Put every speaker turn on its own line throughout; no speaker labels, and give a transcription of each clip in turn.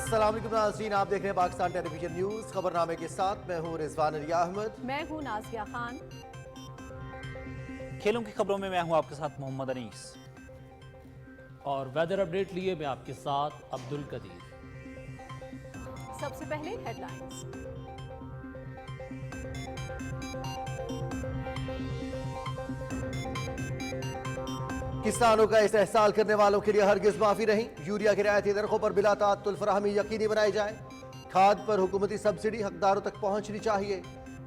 अस्सलाम वालेकुम नाज़रीन, आप देख रहे हैं पाकिस्तान टेलीविजन न्यूज़। खबरनामे के साथ मैं हूँ रिजवान अली अहमद।
मैं हूँ नाज़िया खान।
खेलों की खबरों में मैं हूँ आपके साथ मोहम्मद अनीस।
और वेदर अपडेट लिए मैं आपके साथ अब्दुल कदीर।
सबसे पहले हेडलाइंस।
किसानों का इस्तेहसाल करने वालों के लिए हरगिज माफी नहीं। यूरिया की रियायती नरखों पर बिला ताअत्तुल फराहमी यकीनी बनाई जाए। खाद पर हुकूमती सब्सिडी हकदारों तक पहुंचनी चाहिए।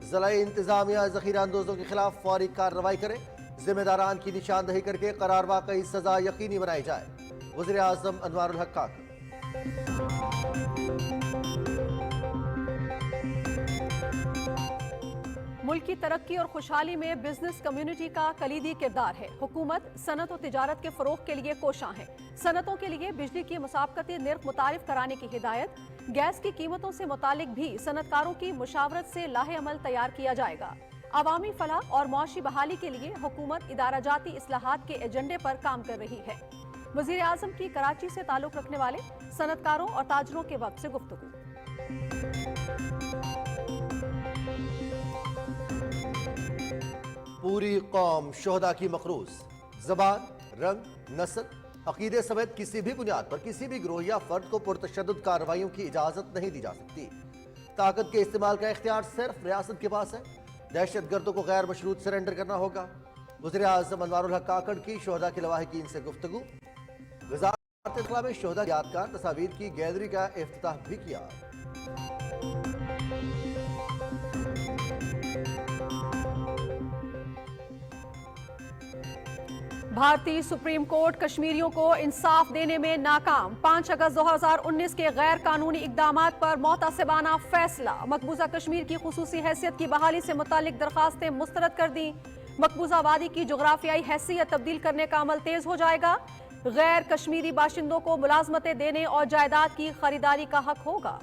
ज़िला इंतजामिया ज़ख़ीरा अंदोज़ों के खिलाफ फौरी कार्रवाई करे। जिम्मेदारान की निशानदही करके करार वाक़ई सजा यकीनी बनाई जाए। वज़ीर आज़म अनवारुल हक काकड़।
मुल्क की तरक्की और खुशहाली में बिजनेस कम्युनिटी का कलीदी किरदार है। हुकूमत सनत और तिजारत के फरोग के लिए कोशां है। सनतों के लिए बिजली की मुसाबकती निर्ख मुतारिफ कराने की हिदायत। गैस की कीमतों से मुतालिक भी सनतकारों की मुशावरत से लाहे अमल तैयार किया जाएगा। अवामी फलाह और मुआशी बहाली के लिए हुकूमत इदारा जाती इस्लाहात के एजेंडे पर काम कर रही है। वज़ीर आज़म की कराची से ताल्लुक रखने वाले सनतकारों और ताजरों के वक्त से गुफ्तगू।
पूरी कौम शोहदा की मखरूज। ज़बान, रंग, नस्ल, अकीदे समेत किसी भी बुनियाद पर किसी भी गिरोह या फर्द को पुरतशद्दुद कार्रवाइयों की इजाज़त नहीं दी जा सकती। ताकत के इस्तेमाल का इख्तियार सिर्फ रियासत के पास है। दहशतगर्दों को गैर मशरूत सरेंडर करना होगा। वज़ीर आज़म अनवारुल हक काकड़ की शोहदा के लवाहिकीन से गुफ्तगू। वज़ारत इत्तला में शोहदा की यादगार तस्वीर की गैलरी का इफ्तिताह भी किया।
भारतीय सुप्रीम कोर्ट कश्मीरियों को इंसाफ देने में नाकाम। 5 अगस्त 2019 के गैर कानूनी इकदामात पर मोहतसिबाना फैसला। मकबूजा कश्मीर की खुसूसी हैसियत की बहाली से मुतालिक दरखास्तें मुस्तरद कर दी। मकबूजा वादी की जोग्राफियाई हैसियत तब्दील करने का अमल तेज हो जाएगा। गैर कश्मीरी बाशिंदों को मुलाजमतें देने और जायदाद की खरीदारी का हक होगा।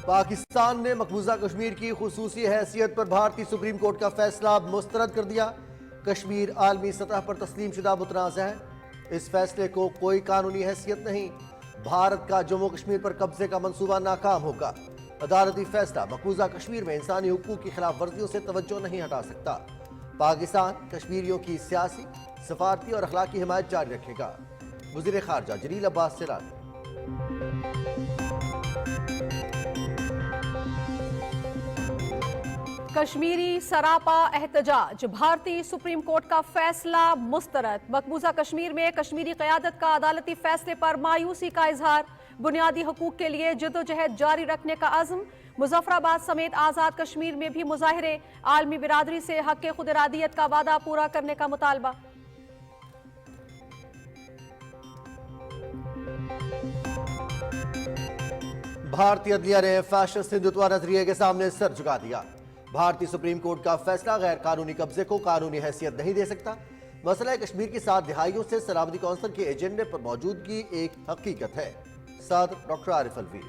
पाकिस्तान ने मकबूजा कश्मीर की खुसूसी हैसियत पर भारतीय सुप्रीम कोर्ट का फैसला मुस्तरद कर दिया। कश्मीर आलमी सतह पर तस्लीम शुदा मुतनाज़ है। इस फैसले को कोई कानूनी हैसियत नहीं। भारत का जम्मू कश्मीर पर कब्जे का मंसूबा नाकाम होगा। अदालती फैसला मकबूजा कश्मीर में इंसानी हुकूक की खिलाफ वर्जियों से तवज्जो नहीं हटा सकता। पाकिस्तान कश्मीरियों की सियासी, सफारती और अखलाकी हिमायत जारी रखेगा। वज़ीर खारजा जलील अब्बास सिरानी।
कश्मीरी सरापा एहतजाज। भारतीय सुप्रीम कोर्ट का फैसला मुस्तरद। मकबूजा कश्मीर में कश्मीरी क़यादत का अदालती फैसले पर मायूसी का इजहार। बुनियादी हुकूक के लिए जदोजहद जारी रखने का अज़्म। मुजफ्फराबाद समेत आज़ाद कश्मीर में भी मुजाहिरे। आलमी बिरादरी से हक़ खुद इरादियत का वादा पूरा करने का मुतालबा।
भारतीय अदलिया ने फैशिस्ट हिंदुत्व नजरिए के सामने सर झुका दिया। भारतीय सुप्रीम कोर्ट का फैसला गैर कानूनी कब्जे को कानूनी हैसियत नहीं दे सकता। मसला कश्मीर की 7 दिहाइयों से सलामती कौंसिल के एजेंडे पर मौजूदगी एक हकीकत है। सदर डॉक्टर आरिफ अलवी।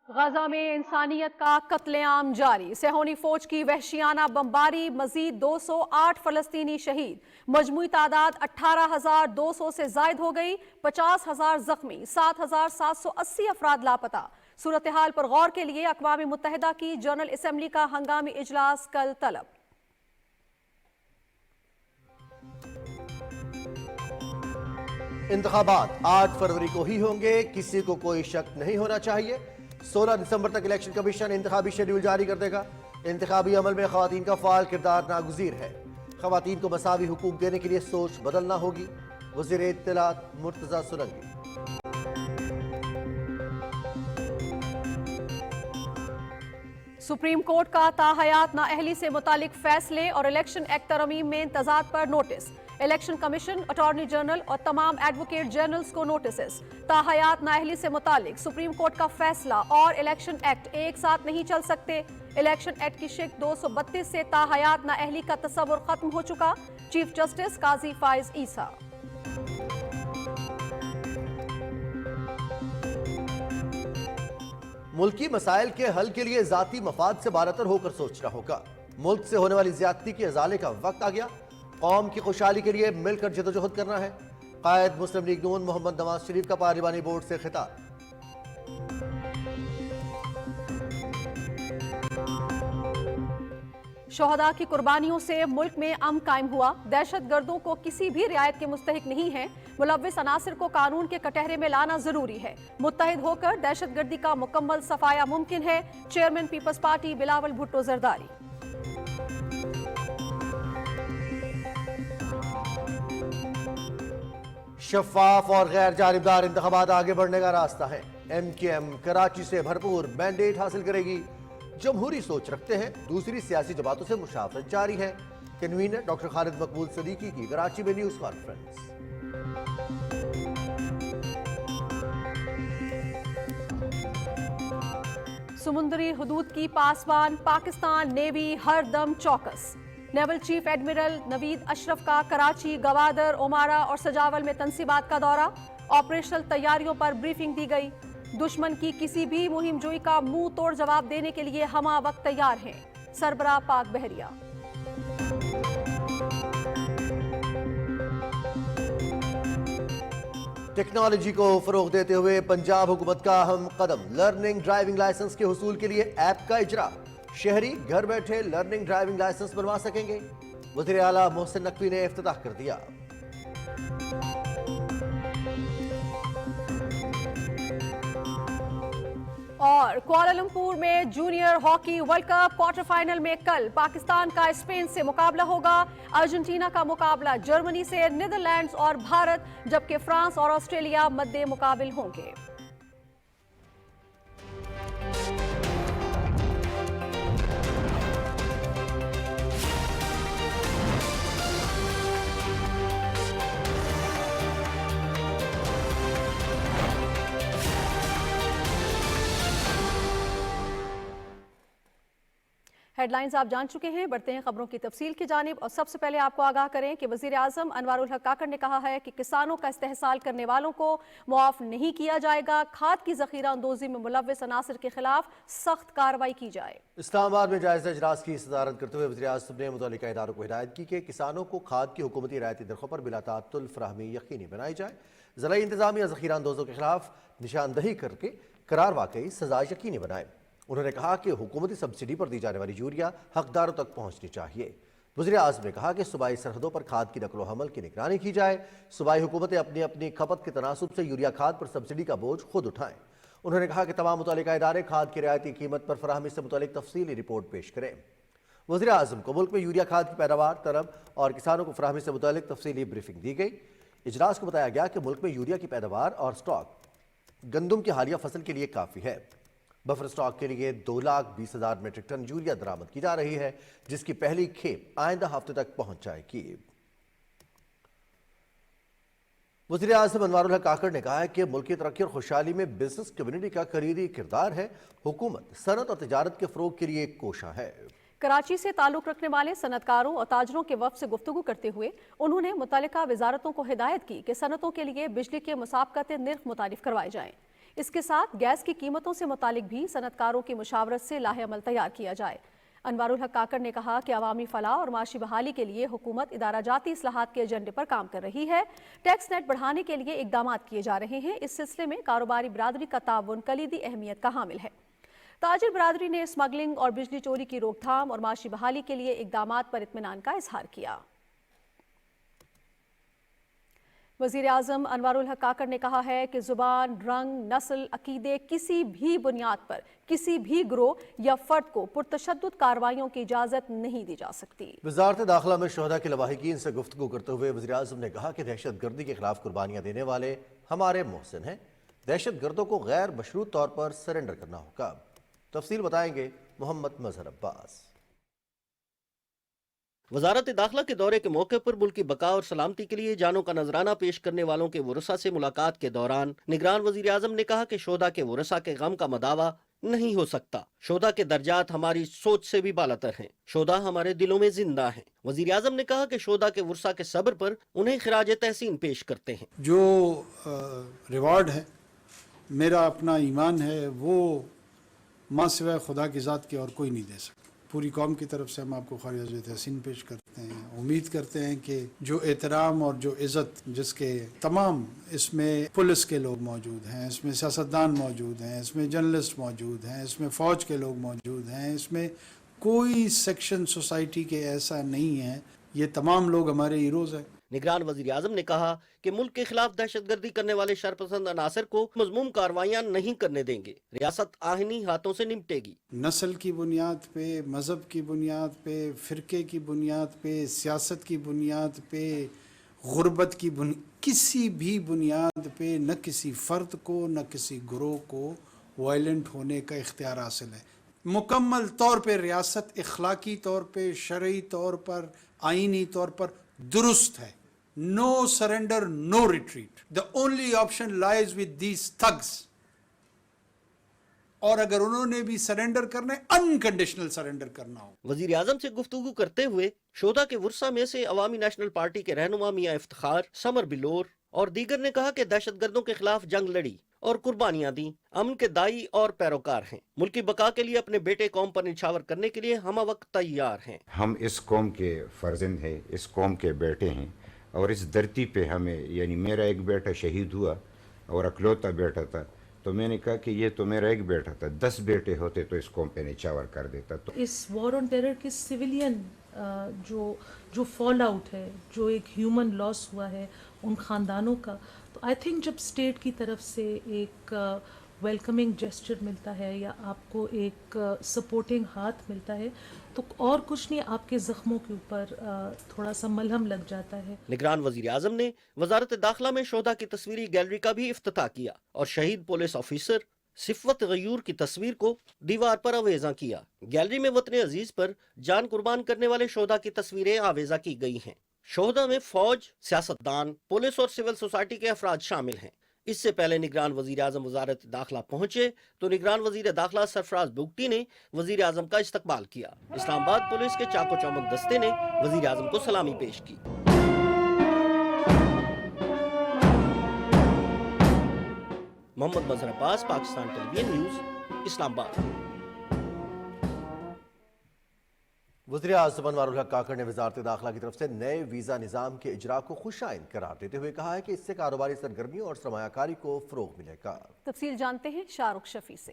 गजा में इंसानियत का कत्लेआम जारी। सेहोनी फौज की वहशियाना बमबारी। मजीद 208 फलस्तीनी शहीद। मजमूई तादाद 18,200 से जायद हो गई। 50,000 जख्मी। 7,780 अफराद लापता। सूरत हाल पर गौर के लिए अक़वाम मुत्तहिदा की जनरल असम्बली का हंगामी इजलास कल तलब।
इंतखाबात 8 फरवरी को ही होंगे, किसी को कोई शक नहीं होना चाहिए। 16 दिसंबर तक इलेक्शन कमीशन इंतखाबी शेड्यूल जारी कर देगा। इंतखाबी अमल में खवातीन का फाल किरदार नागुज़ीर है। खवातीन को मसावी हुकूक देने के लिए सोच बदलना होगी। वज़ीर इत्तलात मुर्तज़ा सुरंगी।
सुप्रीम कोर्ट का ताहयात नाअहली से मुतालिक फैसले और इलेक्शन एक्ट तरमीम में तजाद पर notice. Election commission, attorney general और तमाम एडवोकेट जनरल्स को नोटिस। ताहयात नाअहली से मुतालिक सुप्रीम कोर्ट का फैसला और इलेक्शन एक्ट एक साथ नहीं चल सकते। इलेक्शन एक्ट की शिक 232 से ताहयात नाअहली का तस्वुर खत्म हो चुका। चीफ जस्टिस काजी फाइज ईसा।
मुल्की मसाइल के हल के लिए जाती मफाद से बारतर होकर सोचना होगा। मुल्क से होने वाली ज्यादती के अजाले का वक्त आ गया। कौम की खुशहाली के लिए मिलकर जदोजहद करना है। कायद मुस्लिम लीग नून मोहम्मद नवाज शरीफ का पार्लिमानी बोर्ड से खिताब।
शोहदा की कुर्बानियों से मुल्क में अमन कायम हुआ। दहशत गर्दों को किसी भी रियायत के मुस्तहिक नहीं है। मुलव्विस अनासिर को कानून के कटहरे में लाना जरूरी है। मुत्तहिद होकर दहशत गर्दी का मुकम्मल सफाया मुमकिन है। Chairman Peoples Party Bilawal Bhutto Zardari.
शफाफ और गैर जानिबदार इंतखाबात आगे बढ़ने का रास्ता है। MKM कराची से भरपूर मैंडेट हासिल करेगी। जमहूरी सोच रखते हैं। दूसरी सियासी जमातों से मुशावरत जारी है। कन्वीनर डॉक्टर खालिद मकबूल सदीकी की कराची में न्यूज कॉन्फ्रेंस।
समुद्री हुदूद की पासबान पाकिस्तान नेवी हर दम चौकस। Naval chief admiral Naveed Ashraf का कराची, गवादर, ओमारा और सजावल में तंसीबात का दौरा। ऑपरेशनल तैयारियों पर ब्रीफिंग दी गई। दुश्मन की किसी भी मुहिम जोई का मुंह तोड़ जवाब देने के लिए हमा वक्त तैयार हैं। सरबराह पाक बहरिया।
टेक्नोलॉजी को फरोग देते हुए पंजाब हुकूमत का अहम कदम। लर्निंग ड्राइविंग लाइसेंस के हुसूल के लिए ऐप का इजरा। शहरी घर बैठे लर्निंग ड्राइविंग लाइसेंस बनवा सकेंगे। वज़ीर आला मोहसिन नकवी ने इफ्तिताह कर दिया।
और कुआलालंपुर में junior hockey world cup quarter final में कल पाकिस्तान का स्पेन से मुकाबला होगा। अर्जेंटीना का मुकाबला जर्मनी से, नीदरलैंड्स और भारत, जबकि फ्रांस और ऑस्ट्रेलिया मद्दे मुकाबिल होंगे। हेडलाइंस आप जान चुके हैं। बढ़ते हैं खबरों की तफसील की जानिब और सबसे पहले आपको आगाह करें कि वजीर आजम अनवारुल हक काकड़ ने कहा है कि किसानों का इस्तेहसाल करने वालों को मुआफ नहीं किया जाएगा। खाद की जखीरा अंदोजी में मुलव्विस अनासिर के खिलाफ सख्त कार्रवाई की जाए।
इस्लामाबाद में जायजा इजलास की सदारत करते हुए वज़ीर आज़म ने मुतल्लिका इदारों को हिदायत की कि किसानों को खाद की हुकूमती रियायती दरखों पर बिला ताअत्तुल फराहमी यकीनी बनाई जाए। ज़राई इंतजामिया जखीरा अंदोजों के खिलाफ निशानदही करके करार वाकई सजा यकीनी बनाए। उन्होंने कहा कि हुकूमती सब्सिडी पर दी जाने वाली यूरिया हकदारों तक पहुंचनी चाहिए। वज़ीर आज़म ने कहा कि सूबाई सरहदों पर खाद की नकलो हमल की निगरानी की जाए। सूबाई हुकूमतें अपनी अपनी खपत के तनासुब से यूरिया खाद पर सब्सिडी का बोझ खुद उठाएं। उन्होंने कहा कि तमाम मुतल्लिका इदारे खाद की रियायती कीमत पर फराहमी से मुतल्लिक तफसीली रिपोर्ट पेश करें। वज़ीर आज़म को मुल्क में यूरिया खाद की पैदावार, तरब और किसानों को फराहमी से मुतल्लिक तफसीली ब्रीफिंग दी गई। इजलास को बताया गया कि मुल्क में यूरिया की पैदावार और स्टॉक गंदुम की हालिया फसल के लिए काफ़ी है। बफर स्टॉक के लिए 2,20,000 मीट्रिक टन यूरिया दरामद की जा रही है, जिसकी पहली खेप आइंदा हफ्ते तक पहुंच जाएगी। वज़ीर आज़म अनवारुल हक काकड़ ने कहा है कि मुल्क की तरक्की और खुशहाली में बिजनेस कम्युनिटी का कलीदी किरदार है। हुकूमत सनत और तिजारत के फरोग के लिए कोशा है।
कराची से ताल्लुक रखने वाले सनतकारों और ताजरों के वफ़द से गुफ्तगू करते हुए उन्होंने मुतल्लिका वजारतों को हिदायत की कि सनतों के लिए बिजली के मुसाबकते निर्ख मुतारिफ करवाए जाएं। इसके साथ गैस की कीमतों से मुतालिक भी सनतकारों की मुशावरत से लाहेअमल तैयार किया जाए। अनवारुल हक काकड़ ने कहा कि अवामी फलाह और माशी बहाली के लिए हुकूमत इदारा जाती इस्लाहात के एजेंडे पर काम कर रही है। टैक्स नेट बढ़ाने के लिए इकदाम किए जा रहे हैं। इस सिलसिले में कारोबारी बरादरी का ताउन कलीदी अहमियत का हामिल है। ताजिर बरादरी ने स्मगलिंग और बिजली चोरी की रोकथाम और माशी बहाली के लिए इकदामात पर इत्मीनान का इजहार किया। वज़ीर आज़म अनवारुल हक काकड़ ने कहा है कि जुबान, रंग, नस्ल, अकीदे किसी भी बुनियाद पर किसी भी ग्रोह या फर्द को पुरतशद्दुद कार्रवाइयों की इजाज़त नहीं दी जा सकती।
वज़ारत दाखिला में शोहदा के लवाहिकीन से गुफ्तगू करते हुए वज़ीर आज़म ने कहा कि दहशत गर्दी के खिलाफ कुर्बानियाँ देने वाले हमारे मोहसिन हैं। दहशत गर्दों को गैर मशरूत तौर पर सरेंडर करना होगा। तफसील बताएंगे محمد مظہر عباس۔
وزارت داخلہ کے دورے کے موقع پر ملک کی بقا اور سلامتی کے لیے جانوں کا نذرانہ پیش کرنے والوں کے ورثاء سے ملاقات کے دوران نگران وزیر اعظم نے کہا کہ شہداء کے ورثاء کے غم کا مداوع نہیں ہو سکتا۔ شہداء کے درجات ہماری سوچ سے بھی بالاتر ہیں۔ شہداء ہمارے دلوں میں زندہ ہیں۔ وزیر اعظم نے کہا کہ شہداء کے ورثاء کے صبر پر انہیں خراج تحسین پیش کرتے ہیں۔
جو ریوارڈ ہے، میرا اپنا ایمان ہے، وہ ماں سوائے خدا کی ذات کے اور کوئی نہیں دے سکتا۔ پوری قوم کی طرف سے ہم آپ کو خراج تحسین پیش کرتے ہیں۔ امید کرتے ہیں کہ جو احترام اور جو عزت جس کے تمام، اس میں پولیس کے لوگ موجود ہیں، اس میں سیاستدان موجود ہیں، اس میں جرنلسٹ موجود ہیں، اس میں فوج کے لوگ موجود ہیں، اس میں کوئی سیکشن سوسائٹی کے ایسا نہیں ہے، یہ تمام لوگ ہمارے ہیروز ہیں۔
نگران وزیر اعظم نے کہا کہ ملک کے خلاف دہشت گردی کرنے والے شرپسند عناصر کو مذموم کاروائیاں نہیں کرنے دیں گے۔ ریاست آہنی ہاتھوں سے نمٹے گی۔
نسل کی بنیاد پہ، مذہب کی بنیاد پہ، فرقے کی بنیاد پہ، سیاست کی بنیاد پہ، غربت کی کسی بھی بنیاد پہ نہ کسی فرد کو نہ کسی گروہ کو وائلنٹ ہونے کا اختیار حاصل ہے۔ مکمل طور پہ ریاست اخلاقی طور پہ، شرعی طور پر، آئینی طور پر درست ہے۔ No surrender, no retreat. The only option lies with these thugs. اور اگر انہوں نے بھی سرنڈر کرنا ہے، انکنڈیشنل سرنڈر کرنا ہو۔
وزیر اعظم سے گفتگو کرتے ہوئے شہداء کے ورثاء میں سے عوامی نیشنل پارٹی کے رہنما میاں افتخار، سمر بلور اور دیگر نے کہا کہ دہشت گردوں کے خلاف جنگ لڑی اور قربانیاں دیں، امن کے دائی اور پیروکار ہیں۔ ملک کی بقا کے لیے اپنے بیٹے قوم پر نچھاور کرنے کے لیے ہمہ وقت تیار ہیں۔
ہم اس قوم کے فرزند ہیں، اس قوم کے بیٹے ہیں، اور اس دھرتی پہ ہمیں، یعنی میرا ایک بیٹا شہید ہوا اور اکلوتا بیٹا تھا، تو میں نے کہا کہ یہ تو میرا ایک بیٹا تھا، 10 بیٹے ہوتے تو اس قوم پہ نچھاور کر دیتا۔ تو
اس وار آن ٹیرر کے سویلین جو فال آؤٹ ہے، جو ایک ہیومن لاس ہوا ہے ان خاندانوں کا، تو آئی تھنک جب اسٹیٹ کی طرف سے ایک ویلکمنگ جیسچر ملتا ہے یا آپ کو ایک سپورٹنگ ہاتھ ملتا ہے، تو اور کچھ نہیں، آپ کے زخموں کے اوپر تھوڑا سا ملہم لگ جاتا ہے۔
نگران وزیر اعظم نے وزارت داخلہ میں شہداء کی تصویری گیلری کا بھی افتتاح کیا اور شہید پولیس آفیسر صفوت غیور کی تصویر کو دیوار پر آویزاں کیا۔ گیلری میں وطن عزیز پر جان قربان کرنے والے شہداء کی تصویریں آویزاں کی گئی ہیں۔ شہداء میں فوج، سیاستدان، پولیس اور سول سوسائٹی کے افراد شامل ہیں۔ اس سے پہلے نگران وزیر اعظم وزارت داخلہ پہنچے تو نگران وزیر داخلہ سرفراز بگٹی نے وزیر اعظم کا استقبال کیا۔ اسلام آباد پولیس کے چاق و چوبند دستے نے وزیر اعظم کو سلامی پیش کی۔ محمد مظہر عباس، پاکستان ٹیلی ویژن نیوز، اسلام آباد۔
وزیر اعظم انوار الحق کاکڑ نے وزارت داخلہ کی طرف سے نئے ویزا نظام کے اجرا کو خوش آئند قرار دیتے ہوئے کہا ہے کہ اس سے کاروباری سرگرمیوں اور سرمایہ کاری کو فروغ ملے گا۔
تفصیل جانتے ہیں شاہ رخ شفیع سے۔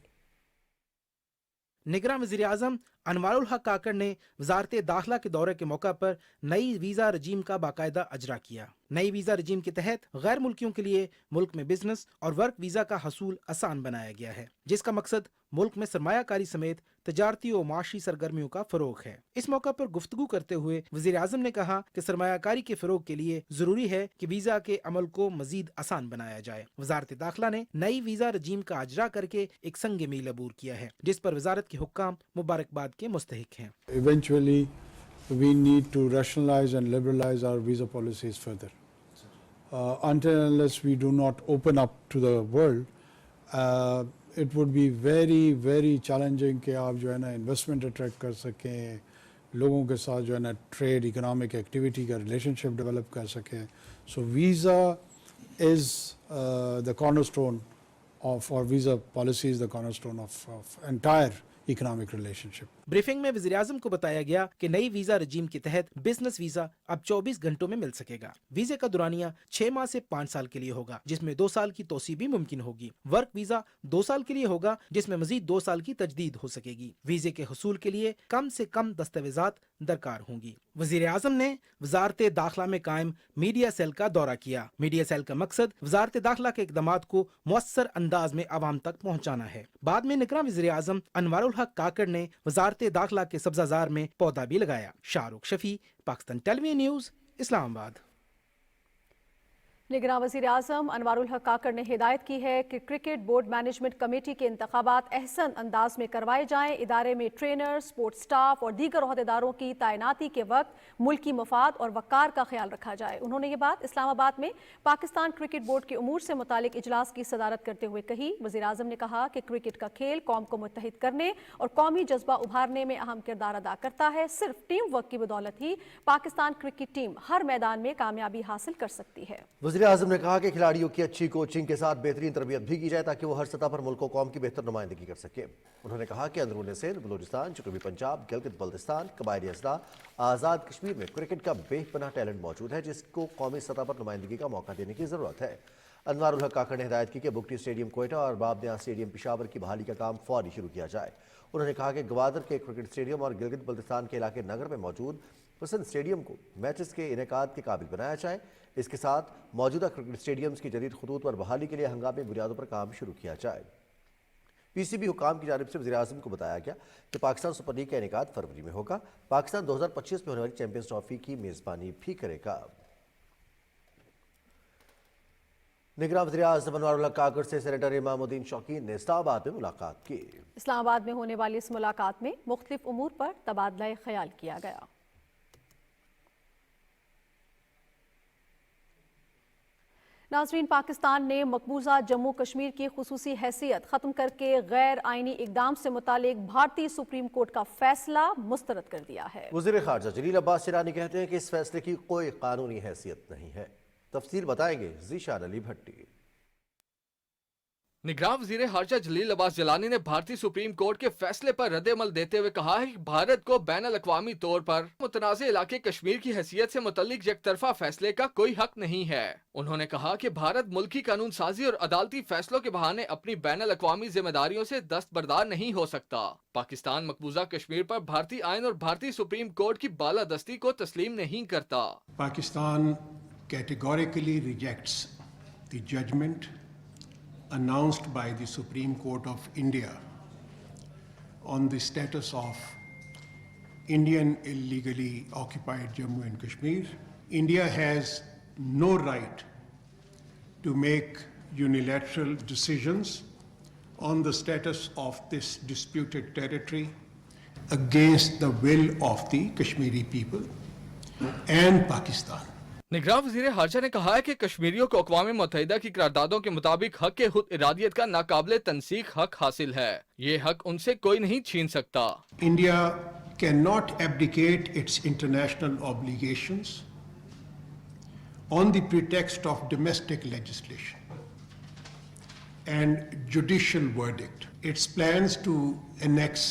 نگراں وزیر اعظم انوار الحق کاکڑ نے وزارت داخلہ کے دورے کے موقع پر نئی ویزا رجیم کا باقاعدہ اجرا کیا۔ نئی ویزا رجیم کے تحت غیر ملکیوں کے لیے ملک میں بزنس اور ورک ویزا کا حصول آسان بنایا گیا ہے، جس کا مقصد ملک میں سرمایہ کاری سمیت تجارتی و معاشی سرگرمیوں کا فروغ ہے۔ اس موقع پر گفتگو کرتے ہوئے وزیر اعظم نے کہا کہ سرمایہ کاری کے فروغ کے لیے ضروری ہے کہ ویزا کے عمل کو مزید آسان بنایا جائے۔ وزارت داخلہ نے نئی ویزا رجیم کا اجرا کر کے ایک سنگ میل عبور کیا ہے، جس پر وزارت کے حکام مبارکباد کے مستحق ہیں۔
Eventually we need to rationalize and liberalize our visa policies further. Until and unless we do not open up to the world, it would be very very challenging کہ آپ جو ہے نا انویسٹمنٹ اٹریکٹ کر سکیں، لوگوں کے ساتھ جو ہے نا ٹریڈ، اکنامک ایکٹیویٹی کا ریلیشن شپ ڈیولپ کر سکیں۔ So visa is the cornerstone of, or visa policy is the cornerstone of entire economic relationship.
Briefing میں وزیر اعظم کو بتایا گیا کہ نئی ویزا رجیم کے تحت بزنس ویزا اب 24 گھنٹوں میں مل سکے گا۔ ویزے کا دورانیہ 6 ماہ سے 5 سال کے لیے ہوگا، جس میں 2 سال کی توسیع بھی ممکن ہوگی۔ ورک ویزا 2 سال کے لیے ہوگا، جس میں مزید 2 سال کی تجدید ہو سکے گی۔ ویزے کے حصول کے لیے کم سے کم دستاویزات درکار ہوں گی۔ وزیر اعظم نے وزارت داخلہ میں قائم میڈیا سیل کا دورہ کیا۔ میڈیا سیل کا مقصد وزارت داخلہ کے اقدامات کو مؤثر انداز میں عوام تک پہنچانا ہے۔ بعد میں نگراں وزیر اعظم انوار الحق کاکڑ نے وزارت داخلہ کے سبزہ زار میں پودا بھی لگایا۔ شاہ رخ شفیع، پاکستان ٹیلی ویژن نیوز، اسلام آباد۔
निगरां वज़ीर आज़म अनवारुल हक काकड़ ने हिदायत की है कि क्रिकेट बोर्ड मैनेजमेंट कमेटी के इंतखाबात अहसन अंदाज में करवाए जाएं। इदारे में ट्रेनर, स्पोर्ट्स स्टाफ और दीगर ओहदेदारों की तैनाती के वक्त मुल्की मफाद और वक़ार का ख्याल रखा जाए। उन्होंने ये बात इस्लामाबाद में पाकिस्तान क्रिकेट बोर्ड के उमूर से मुतालिक इजलास की सदारत करते हुए कही। वज़ीर आज़म ने कहा कि क्रिकेट का खेल कौम को मुत्तहिद करने और कौमी जज्बा उभारने में अहम किरदार अदा करता है। सिर्फ टीम वर्क की बदौलत ही पाकिस्तान क्रिकेट टीम हर मैदान में कामयाबी हासिल कर सकती है।
वज़ीर आज़म ने कहा कि खिलाड़ियों की अच्छी कोचिंग के साथ बेहतरीन तरबियत भी की जाए ताकि वो हर सतह पर मुल्क व कौम की बेहतर नुमाइंदगी कर सके। उन्होंने कहा कि अंदरूनी सिंध, बलूचिस्तान, जनूबी पंजाब, गिलगित बल्तिस्तान, कबायली अजला, आज़ाद कश्मीर में क्रिकेट का बेपनाह टैलेंट मौजूद है जिसको कौमी सतह पर नुमाइंदगी का मौका देने की ज़रूरत है। अनवारुल हक काकड़ ने हिदायत की कि बुगटी स्टेडियम कोयटा और बाबनिया स्टेडियम पेशावर की बहाली का काम फौरी शुरू किया जाए। उन्होंने कहा कि गवादर के क्रिकेट स्टेडियम और गिलगित बल्तिस्तान के इलाके नगर में मौजूद पसंद स्टेडियम को मैचेस के इनेकाद के काबिल बनाया जाए। इसके साथ मौजूदा क्रिकेट स्टेडियम्स की जदीद खतूत पर बहाली के लिए हंगामी बुनियादों पर काम शुरू किया जाए। पीसीबी हुकाम की जानिब से वज़ीर आज़म को बताया गया कि पाकिस्तान सुपर लीग का इनेकाद फरवरी में होगा। पाकिस्तान 2025 में होने वाली चैंपियंस ट्रॉफी की मेज़बानी भी करेगा। निगरां वज़ीर आज़म अनवारुल हक काकड़ से सेनेटर इमामुद्दीन शौकीन ने इस्लामाबाद में मुलाकात की।
इस्लामाबाद में होने वाली इस मुलाकात में मुख्तलिफ उमूर पर तबादला ख्याल किया गया। नाज़रीन, पाकिस्तान ने मकबूजा जम्मू कश्मीर की खुसूसी हैसियत ख़त्म करके गैर आइनी इकदाम से मुतालिक भारतीय सुप्रीम कोर्ट का फैसला मुस्तरद कर दिया है।
वज़ीर ख़ारजा जलील अब्बास सिरानी कहते हैं कि इस फैसले की कोई कानूनी हैसियत नहीं है। तफसील बताएंगे ज़ीशान अली भट्टी।
निगरान वज़ीर ख़ारजा जलील अब्बास जिलानी ने भारतीय सुप्रीम कोर्ट के फैसले पर रद्द-ए-अमल देते हुए कहा है कि भारत को बैन-अल-अक़वामी तौर पर मुतनाज़ इलाके कश्मीर की हैसियत से मुतल्लिक यकतरफा फैसले का कोई हक नहीं है। उन्होंने कहा कि भारत मुल्की कानून साजी और अदालती फैसलों के बहाने अपनी बैन-अल-अक़वामी जिम्मेदारियों से दस्तबरदार नहीं हो सकता। पाकिस्तान मकबूजा कश्मीर पर भारतीय आइन और भारतीय सुप्रीम कोर्ट की बालादस्ती को तस्लीम नहीं करता।
Pakistan categorically rejects the judgment announced by the Supreme Court of India on the status of Indian illegally occupied Jammu and Kashmir. India has no right to make unilateral decisions on the status of this disputed territory against the will of the Kashmiri people and Pakistan.
निगरान वज़ीर ख़ारजा ने कहा है कि कश्मीरियों को अक़वाम मुत्तहिदा की करारदादों के मुताबिक हक के खुद इरादियत का नाकाबिले तनसीख हक हासिल है। ये हक उनसे कोई नहीं छीन सकता।
India cannot abdicate its international obligations on the pretext of domestic legislation and judicial verdict. Its plans to annex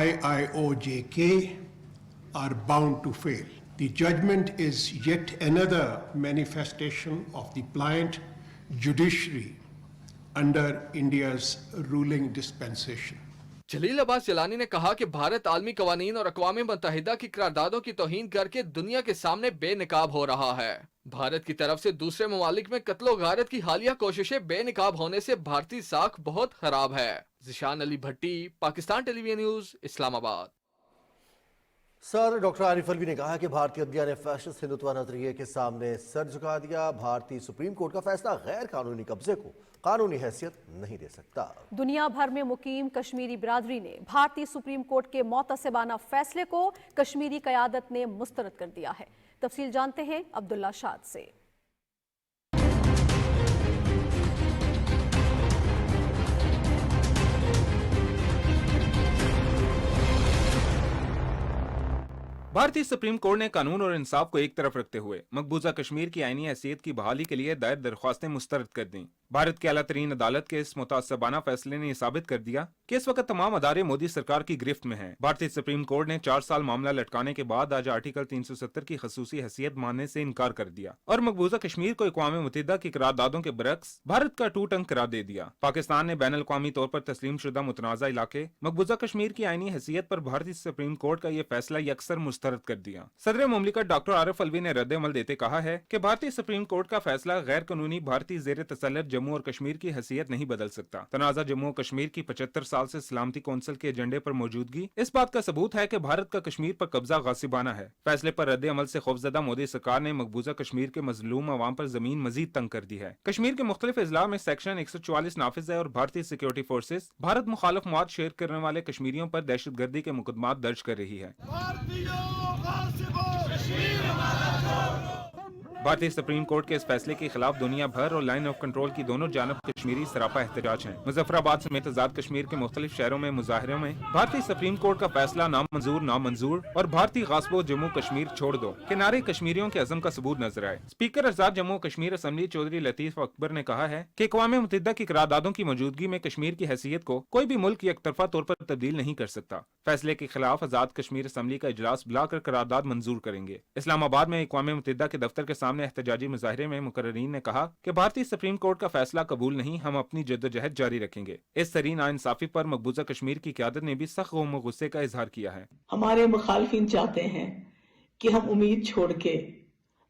IIOJK are bound to fail. The judgment is yet another manifestation of the pliant judiciary under India's ruling dispensation.
जलील अब्बास जिलानी ने कहा कि भारत आलमी कवानीन और अक़वाम मुत्तहिदा की करारदादों की तौहीन करके दुनिया के सामने बेनकाब हो रहा है। भारत की तरफ से दूसरे ममालिक में कत्लो गारत की हालिया कोशिशें बेनकाब होने से भारतीय साख बहुत खराब है। Zeeshan Ali Bhatti, Pakistan television News, Islamabad.
Sir doctor Arif Alvi ने कहा कि भारतीय अदलिया ने फैशिस्ट हिंदुत्व नजरिए के सामने सर झुका दिया। भारतीय सुप्रीम कोर्ट का फैसला गैर कानूनी कब्जे को कानूनी हैसियत नहीं दे सकता। दुनिया भर में मुकीम कश्मीरी बिरादरी ने भारतीय सुप्रीम कोर्ट के मोतसिबाना फैसले को कश्मीरी क़यादत ने मुस्तरद कर दिया है। तफसील जानते हैं अब्दुल्ला शाद से।
भारतीय सुप्रीम कोर्ट ने कानून और इंसाफ को एक तरफ रखते हुए मकबूजा कश्मीर की आईनी हैसियत की बहाली के लिए दायर दरख्वास्तें मुस्तरद कर दी। भारत के आला तरीन अदालत के इस मुतासबाना फैसले ने साबित कर दिया कि इस वक्त तमाम अदारे मोदी सरकार की गिरफ्त में हैं। भारतीय सुप्रीम कोर्ट ने 4 साल मामला लटकाने के बाद आज आर्टिकल 370 की खसूसी हैसियत मानने से इनकार कर दिया और मकबूजा कश्मीर को अक़वाम मुत्तहिदा की करारदादों के बरक्स भारत का टूट अंक करार दे दिया। पाकिस्तान ने बैन अल-अक़वामी तौर पर तस्लीम शुदा मुतनाज़ा इलाके मकबूजा कश्मीर की आईनी हैसियत पर भारतीय सुप्रीम कोर्ट का यह फैसला यकसर मुस्तरद कर दिया। सदर मुमलिकत डॉक्टर आरिफ अलवी ने रद्द-ए-अमल देते कहा है कि भारतीय सुप्रीम कोर्ट का फैसला गैर कानूनी भारतीय ज़ेर तसल्लुत जम्मू और कश्मीर की हैसियत नहीं बदल सकता। तनाज़ा जम्मू और कश्मीर की 75 साल से सलामती कौंसिल के एजेंडे पर मौजूदगी इस बात का सबूत है कि भारत का कश्मीर पर कब्जा गासिबाना है। फैसले पर रद्द अमल से खौफजदा मोदी सरकार ने मकबूजा कश्मीर के मजलूम अवाम पर जमीन मजीद तंग कर दी है। कश्मीर के मुख्तलिफ अजला में सेक्शन 144 नाफिज है और भारतीय सिक्योरिटी फोर्सेज भारत मुखालिफ मवाद शेयर करने वाले कश्मीरियों पर दहशतगर्दी के मुकदमात दर्ज कर रही है। भारतीय सुप्रीम कोर्ट के इस फैसले के खिलाफ दुनिया भर और लाइन ऑफ कंट्रोल की दोनों जानब कश्मीरी सरापा एहतजाज हैं। मुजफ्फराबाद समेत आजाद कश्मीर के मुख्तलिफ शहरों में मुजाहरों में भारतीय सुप्रीम कोर्ट का फैसला नामंजूर और भारतीय गासबो जम्मू कश्मीर छोड़ दो के नारे कश्मीरियों के अज़म का सबूत नजर आए। स्पीकर आजाद जम्मू कश्मीर असम्बली चौधरी लतीफ अकबर ने कहा है कि अक़वाम मुत्तहिदा की करारदादों की मौजूदगी में कश्मीर की हैसियत को कोई भी मुल्क एक तरफा तौर पर तब्दील नहीं कर सकता। फैसले के खिलाफ आजाद कश्मीर असम्बली का इजलास बुलाकर करारदाद मंजूर करेंगे। इस्लामाबाद में अक़वाम मुत्तहिदा के दफ्तर के सामने एहतजाजी मुजाहरे में मुकर्रीन ने कहा कि भारतीय सुप्रीम कोर्ट का फैसला कबूल नहीं, हम अपनी जद्दोजहद जारी रखेंगे। इस तरीन नाइंसाफी पर मकबूजा कश्मीर की क़यादत ने भी सख्त गम और गुस्से का इजहार किया है।
हमारे मुखालफिन चाहते हैं कि हम उम्मीद छोड़ के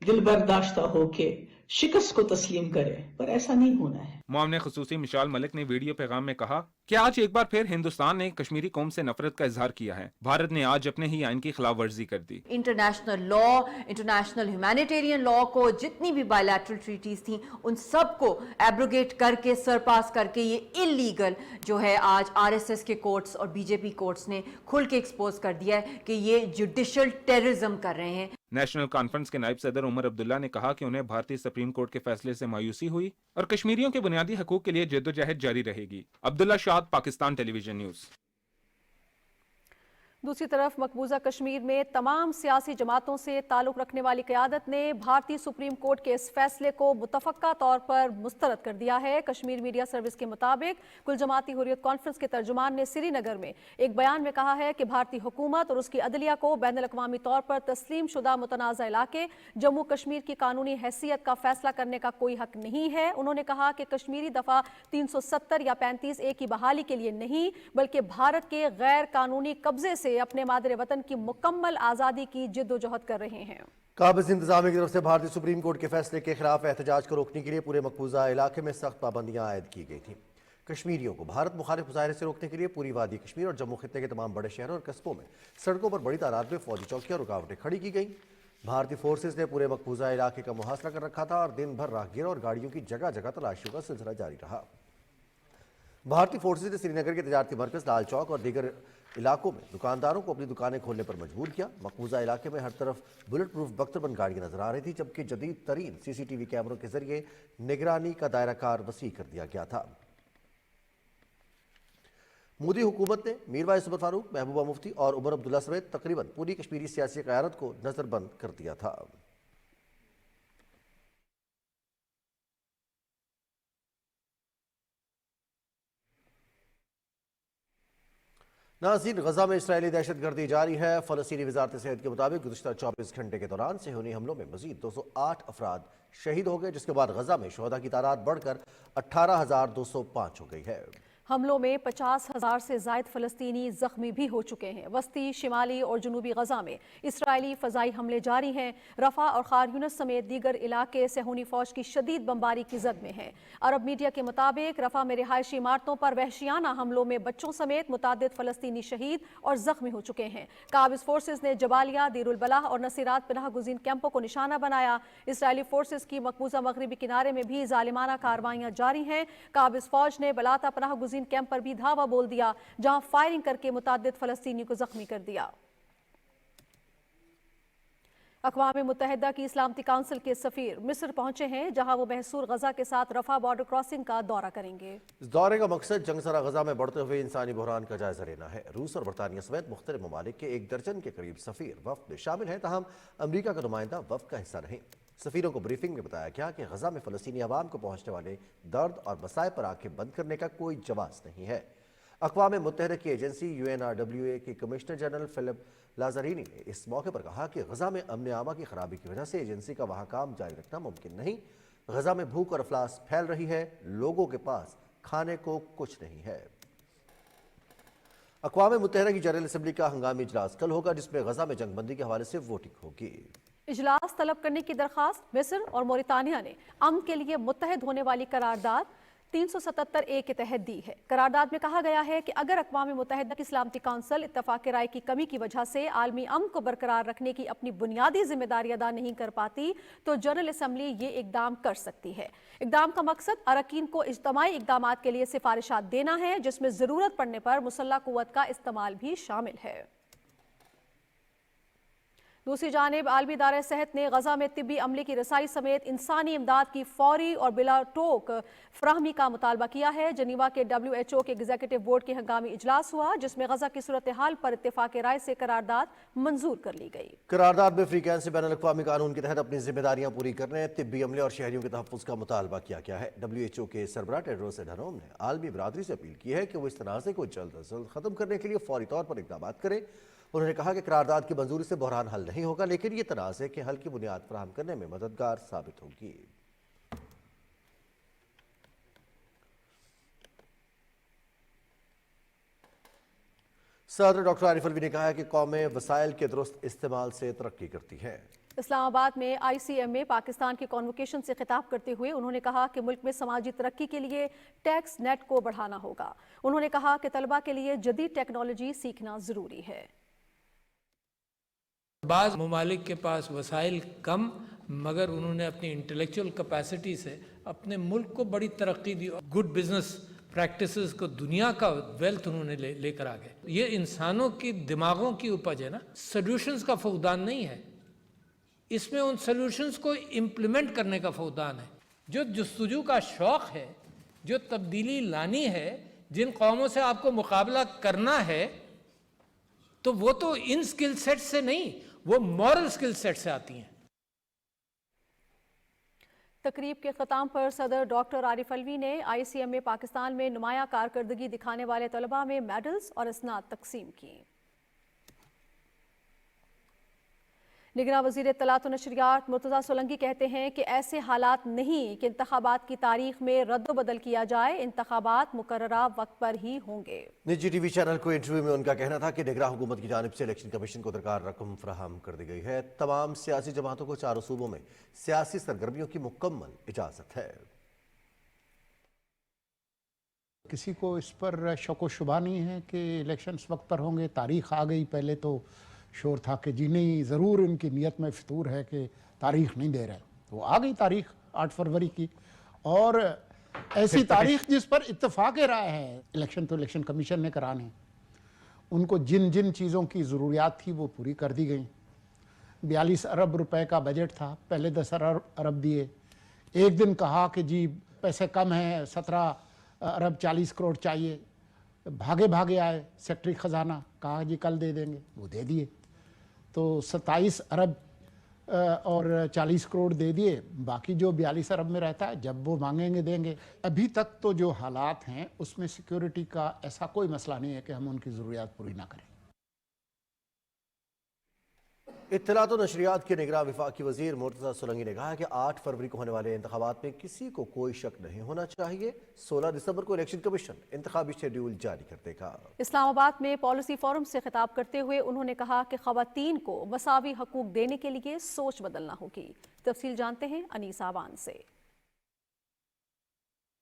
दिल बर्दाश्ता होके शिकस्त को तस्लीम करें, पर ऐसा नहीं होना है।
मुआवने खुसूसी मिशाल मलिक ने वीडियो पैगाम में कहा कि आज एक बार फिर हिंदुस्तान ने कश्मीरी कौम से नफरत का इजहार किया है। भारत ने आज अपने ही आइन की खिलाफ वर्जी कर दी।
International law, international humanitarian law को, जितनी भी बायलैटरल ट्रीटीज थी, उन सब को एब्रोगेट करके, सरपास करके ये इलीगल जो है आज आरएसएस के कोर्ट्स और बीजेपी कोर्ट्स ने खुल के एक्सपोज कर दिया है कि ये जुडिशल टेररिज्म कर रहे हैं।
नेशनल कॉन्फ्रेंस के नायब सदर उमर अब्दुल्ला ने कहा कि उन्हें भारतीय सुप्रीम कोर्ट के फैसले से मायूसी हुई और कश्मीरियों के बुनियादी हकूक के लिए जद्दोजहद जारी रहेगी। अब्दुल्ला शाद, पाकिस्तान टेलीविजन न्यूज़।
दूसरी तरफ मकबूजा कश्मीर में तमाम सियासी जमातों से ताल्लुक़ रखने वाली क़यादत ने भारतीय सुप्रीम कोर्ट के इस फैसले को मुतफ़क्का तौर पर मुस्तरद कर दिया है। कश्मीर मीडिया सर्विस के मुताबिक कुल जमाती हुर्रियत कॉन्फ्रेंस के तर्जुमान ने श्रीनगर में एक बयान में कहा है कि भारतीय हुकूमत और उसकी अदलिया को बैनुल अक़वामी तौर पर तस्लीम शुदा मुतनाज़ा इलाके जम्मू कश्मीर की कानूनी हैसियत का फैसला करने का कोई हक नहीं है। उन्होंने कहा कि कश्मीरी दफ़ा 370 या 35A की बहाली के लिए नहीं, बल्कि भारत के गैर कानूनी कब्जे से अपने मादरे वतन की मुकम्मल आज़ादी की जिद्दोजहद कर रहे हैं।
काबिज़ इंतज़ामिया की तरफ से भारतीय सुप्रीम कोर्ट के फैसले के खिलाफ एहतजाज को रोकने के लिए पूरे मकबूजा इलाके में सख्त पाबंदियां आयद की गई थी। कश्मीरियों को भारत मुखालिफ मुजाहरे से रोकने के लिए पूरी वादी कश्मीर और जम्मू खित्ते के तमाम बड़े शहरों और कस्बों में सड़कों पर बड़ी तादाद में फौजी चौकियां और रुकावटें खड़ी की गई। भारतीय फोर्सेज ने पूरे मकबूजा इलाके का मुहासरा कर रखा था और दिन भर राहगीरों और गाड़ियों की जगह जगह तलाशियों का सिलसिला जारी रहा। भारतीय फोर्सेज ने श्रीनगर के तजारती मरकज लाल चौक और दीगर इलाकों में दुकानदारों को अपनी दुकानें खोलने पर मजबूर किया। मकबूजा इलाके में हर तरफ बुलेट प्रूफ बख्तरबंद गाड़ियां नजर आ रही थी, जबकि जदीद तरीन CCTV कैमरों के जरिए निगरानी का दायरा कार वसी कर दिया गया था। मोदी हुकूमत ने मीरवाइज उमर फारूक, महबूबा मुफ्ती और उमर अब्दुल्ला समेत तकरीबन पूरी कश्मीरी सियासी क़यादत को नजरबंद कर दिया था। नाज़रीन, गजा में इसराइली दहशतगर्दी जारी है। फ़लस्तीनी वज़ारत सेहत के मुताबिक गुज़िश्ता 24 घंटे के दौरान सेहूनी हमलों में मज़ीद 208 अफराद शहीद हो गए, जिसके बाद गजा में शुहदा की तादाद बढ़कर 18,205 हो गई है।
हमलों में 50,000 से ज़ायद फ़लस्तीनी ज़ख्मी भी हो चुके हैं। वस्ती, शिमाली और जनूबी गजा में इसराइली फ़ज़ाई हमले जारी हैं। रफ़ा और खार यूनिस समेत दीगर इलाके सेहूनी फ़ौज की शदीद बमबारी की जद में हैं। अरब मीडिया के मुताबिक रफ़ा में रिहायशी इमारतों पर वहशियाना हमलों में बच्चों समेत मुतादिद फ़लस्तीनी शहीद और ज़ख्मी हो चुके हैं। काबिज़ फोर्सेज ने जबालिया, दीरुल बलाह और नसीरात पनाह गुज़ीन कैंपों को निशाना बनाया। इसराइली फोर्सेज की मकबूजा मगरबी किनारे में भी ज़ालिमाना कार्रवाइयाँ जारी हैं। काबिज़ फ़ौज ने बलाता पनाह गुज़ीन कैंप पर भी धावा बोल दिया, जहां फायरिंग करके मुतादिद फ़लस्तीनी को जख्मी कर दिया। अक़वाम मुत्तहिदा की इस्लामती काउंसिल के सफ़ीर मिस्र पहुंचे हैं, जहां वो महसूर गजा के साथ रफ़ा बॉर्डर क्रॉसिंग का दौरा करेंगे।
इस दौरे का मकसद जंगसरा गजा में बढ़ते हुए इंसानी बहरान का जायजा लेना है। रूस और बरतानिया समेत मुख्तलिफ ममालिक के 1 दर्जन के करीब सफ़ीर वफ़द में शामिल हैं, तहम अमरीका का नुमाइंदा वफ़द का हिस्सा नहीं। सफ़ीरों को ब्रीफिंग में बताया गया कि गजा में फ़लस्तीनी अवाम को पहुँचने वाले दर्द और मसाइब पर आंखें बंद करने का कोई जवाज़ नहीं है। अक़वाम मुत्तहिदा की एजेंसी UNRWA के कमिश्नर जनरल फिलिप लाज़ारिनी ने इस मौके पर कहा कि गजा में अमन आमा की खराबी की वजह से एजेंसी का वहाँ काम जारी रखना मुमकिन नहीं। गजा में भूख और अफलास फैल रही है, लोगों के पास खाने को कुछ नहीं है। अक़वाम मुत्तहिदा की जनरल असम्बली का हंगामी इजलास कल होगा, जिसमें गजा में जंगबंदी के हवाले से वोटिंग होगी।
इजलास तलब करने की दरखास्त मिस्र और मोरितानिया ने अमन के लिए मुत्तहिद होने वाली करारदाद 377A के तहत दी है। करारदाद में कहा गया है कि अगर अक़वाम मुत्तहिदा की सलामती कौंसिल इत्तफाक़ राय की कमी की वजह से आलमी अमन को बरकरार रखने की अपनी बुनियादी जिम्मेदारी अदा नहीं कर पाती तो जनरल असम्बली ये इक़दाम कर सकती है। इक़दाम का मकसद अरकान को इज्तमाई इक़दामात के लिए सिफारिशात देना है, जिसमें ज़रूरत पड़ने पर मुसल्लह क़ुव्वत का इस्तेमाल भी शामिल है। दूसरी जानिब आलमी इदारे सेहत ने गजा में तिब्बी अमले की रसाई समेत इंसानी इमदाद की फौरी और बिला टोक फराहमी का मुतालबा किया है। जनीवा के WHO के एग्जीक्यूटिव बोर्ड के हंगामी इजलास हुआ, जिसमें गजा की सूरत हाल पर इत्तेफाक राय से करारदाद मंजूर कर ली गई।
करारदाद में अफ्रीकैन से बैनुल अक़वामी कानून के तहत अपनी जिम्मेदारियां पूरी करने, तिब्बी अमले और शहरियों के तहफ़्फ़ुज़ का मुतालबा किया गया है। WHO के सरबराह टेड्रोस अधानोम ने आलमी बरादरी से अपील की है कि वो इस तनाज़े को जल्द अज जल्द ख़त्म करने के लिए फौरी तौर पर इक़दाम करे। उन्होंने कहा कि करारदाद की मंजूरी से बहरान हल नहीं होगा, लेकिन ये तनाज़े के हल की बुनियाद फराहम करने में मददगार साबित होगी। सदर डॉक्टर आरिफ अलवी ने कहा है कि कौमें वसाइल के दुरुस्त इस्तेमाल से तरक्की करती है।
इस्लामाबाद में ICM में पाकिस्तान के कॉन्वोकेशन से खिताब करते हुए उन्होंने कहा कि मुल्क में समाजी तरक्की के लिए टैक्स नेट को बढ़ाना होगा। उन्होंने कहा कि तलबा के लिए जदीद टेक्नोलॉजी सीखना ज़रूरी है।
बाज़ ममालिक के पास वसाइल कम, मगर उन्होंने अपनी इंटेलेक्चुअल कैपेसिटी से अपने मुल्क को बड़ी तरक्की दी। गुड बिजनेस प्रैक्टिसेस को, दुनिया का वेल्थ उन्होंने लेकर आ गए। ये इंसानों की दिमागों की उपज है ना, सॉल्यूशंस का फौदान नहीं है, इसमें उन सॉल्यूशंस को इम्प्लीमेंट करने का फौदान है। जो जस्तजू का शौक़ है, जो तब्दीली लानी है, जिन कौमों से आपको मुकाबला करना है, तो वो तो इन स्किल सेट से नहीं, वो मॉरल स्किल सेट से आती हैं।
तकरीब के ख़त्म पर सदर डॉक्टर आरिफ अलवी ने ICM में पाकिस्तान में नुमाया कारकर्दगी दिखाने वाले तलबा में मेडल्स और इसनाद तकसीम की। निगरान वज़ीर इत्तलात और नशरियात मुर्तज़ा सोलंकी कहते हैं कि ऐसे हालात नहीं कि इंतखाबात की तारीख में रद्द बदल किया जाए, इंतखाबात मुकर्ररा वक्त पर ही होंगे।
निजी TV चैनल को इंटरव्यू में उनका कहना था कि निगरान हुकूमत की जानिब से इलेक्शन कमीशन को दरकार रकम फराहम कर दी गई है। तमाम सियासी जमातों को चारों सूबों में सियासी सरगर्मियों की मुकम्मल इजाज़त है।
किसी को इस पर शक व शुबा नहीं है कि इलेक्शंस वक्त पर होंगे। तारीख आ गई, पहले तो शोर था कि जी नहीं, ज़रूर इनकी नीयत में फितूर है कि तारीख नहीं दे रहे, तो आ गई तारीख 8 फरवरी की। और ऐसी तारीख जिस पर इत्तफाक राय है, इलेक्शन तो इलेक्शन कमीशन ने कराने, उनको जिन जिन चीज़ों की ज़रूरियात थी वो पूरी कर दी गई। 42 अरब रुपए का बजट था, पहले 10 अरब दिए। एक दिन कहा कि जी पैसे कम हैं, 17 अरब 40 करोड़ चाहिए, भागे भागे आए सेक्रेटरी ख़जाना, कहा जी कल दे देंगे, वो दे दिए। तो 27 अरब और 40 करोड़ दे दिए, बाकी जो 42 अरब में रहता है जब वो मांगेंगे देंगे। अभी तक तो जो हालात हैं उसमें सिक्योरिटी का ऐसा कोई मसला नहीं है कि हम उनकी ज़रूरियात पूरी ना करें।
इत्तलात और नशरियात के निगरान वफाकी वज़ीर मुर्तज़ा सोलंकी ने कहा कि 8 फरवरी को होने वाले इंतखाबात में किसी को कोई शक नहीं होना चाहिए। 16 दिसंबर को इलेक्शन कमीशन इंतखाबी शेड्यूल जारी कर देगा। इस्लामाबाद में पॉलिसी फोरम से खिताब करते हुए उन्होंने कहा कि ख़वातीन को मसावी हकूक़ देने के लिए सोच बदलना होगी। तफसील जानते हैं अनीस आवान से।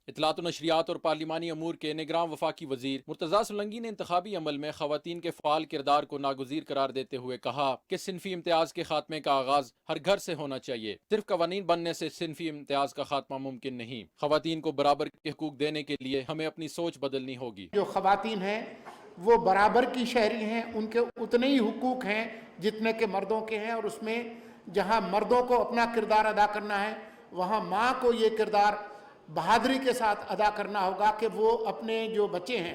इत्तलात नशरियात और पार्लिमानी अमूर के निगरान वफाकी वजीर मुर्तज़ा सोलंकी ने इंतखाबी अमल में ख़वातीन के फ़ाल किरदार को नागुज़ीर करार देते हुए कहा कि सिनफी इम्तियाज़ के खात्मे का आगाज़ हर घर से होना चाहिए। सिर्फ कवानीन बनने से सिनफी इम्तियाज़ का खात्मा मुमकिन नहीं। ख़वातीन को बराबर के हकूक़ देने के लिए हमें अपनी सोच बदलनी होगी।
जो ख़वातीन हैं वो बराबर की शहरी हैं, उनके उतने ही हुकूक हैं जितने के मर्दों के हैं। और उसमें जहाँ मर्दों को अपना किरदार अदा करना है, वहाँ माँ को ये किरदार बहादुरी के साथ अदा करना होगा कि वो अपने जो बच्चे हैं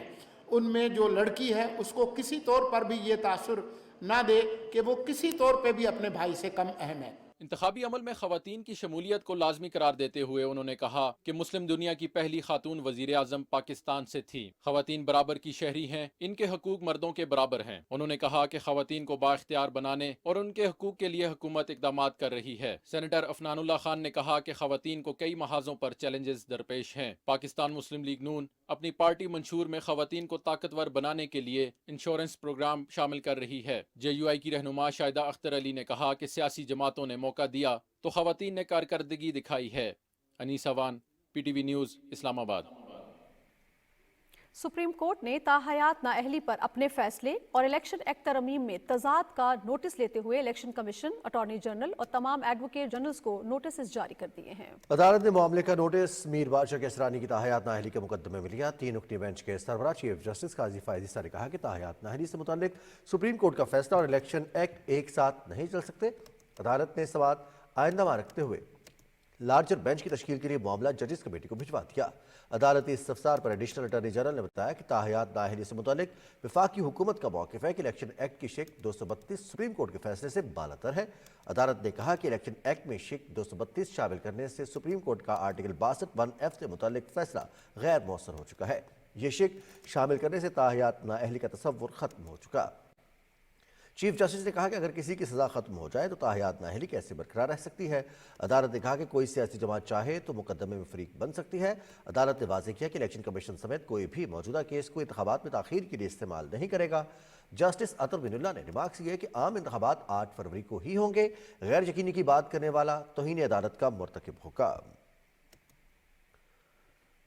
उनमें जो लड़की है उसको किसी तौर पर भी ये तासुर ना दे कि वो किसी तौर पे भी अपने भाई से कम अहम है।
इंतखाबी अमल में ख़वातीन की शमूलियत को लाजमी करार देते हुए उन्होंने कहा कि मुस्लिम दुनिया की पहली खातून वज़ीर आज़म पाकिस्तान से थी। ख़वातीन बराबर की शहरी हैं, इनके हकूक मर्दों के बराबर हैं। उन्होंने कहा कि ख़वातीन को बाइख्तियार बनाने और उनके हकूक के लिए हुकूमत इक़दामात कर रही है। सेनेटर अफनानुल्लाह खान ने कहा कि ख़वातीन को कई महाजों पर चैलेंजेस दरपेश हैं। पाकिस्तान मुस्लिम लीग नून अपनी पार्टी मंशूर में ख़वातीन को ताकतवर बनाने के लिए इंश्योरेंस प्रोग्राम शामिल कर रही है। JUI की रहनुमा शाहिदा अख्तर अली ने कहा कि सियासी जमातों ने मौका दिया तो ख़वातीन ने कारकर्दगी दिखाई है। Anees Awan, PTV news, Islamabad.
Supreme court ने ताहयात नाअहली पर अपने फैसले और इलेक्शन एक्ट तरमीम में तजाद का नोटिस लेते हुए इलेक्शन कमीशन, अटॉर्नी जनरल और तमाम एडवोकेट जनरल्स को नोटिस जारी कर दिए हैं।
अदालत ने मामले का नोटिस मीर बादशाह केसरानी की ताहयात नाअहली के मुकदमे में लिया। 3 रुकनी बेंच के सरबराह चीफ जस्टिस काजी फायद ईसा ने कहा कि ताहयात नाअहली से मुताल्लिक सुप्रीम कोर्ट का फैसला और इलेक्शन एक्ट एक साथ नहीं चल सकते। अदालत ने सवाल आइंदा रखते हुए लार्जर बेंच की तश्कील के लिए मामला जजेस कमेटी को भिजवा दिया। अदालती इस्तफसार पर एडिशनल अटॉर्नी जनरल ने बताया कि ताहयात नाअहली से मुताल्लिक वफाकी हुकूमत का मौक़िफ़ है कि इलेक्शन एक्ट की शिक 232 सुप्रीम कोर्ट के फैसले से बालातर है। अदालत ने कहा कि इलेक्शन एक्ट में शिक 232 शामिल करने से सुप्रीम कोर्ट का आर्टिकल 62(1)(f) से मुताल्लिक फैसला गैर मौसर हो चुका है। ये शिक शामिल करने से ताहयात नाअहली का तसव्वुर ख़त्म हो चुका। चीफ जस्टिस ने कहा कि अगर किसी की सज़ा ख़त्म हो जाए तो ताहयात नाअहली कैसे बरकरार रह सकती है। अदालत ने कहा कि कोई सियासी जमात चाहे तो मुकदमे में फरीक बन सकती है। अदालत ने वाज़ेह किया कि इलेक्शन कमीशन समेत कोई भी मौजूदा केस को इंतखाबात में ताख़ीर के लिए इस्तेमाल नहीं करेगा। जस्टिस अतर बिनुल्लाह ने रिमार्क्स किए कि आम इंतखाबात 8 फरवरी को ही होंगे। गैर यकीनी की बात करने वाला तौहीन अदालत का मुर्तकिब होगा।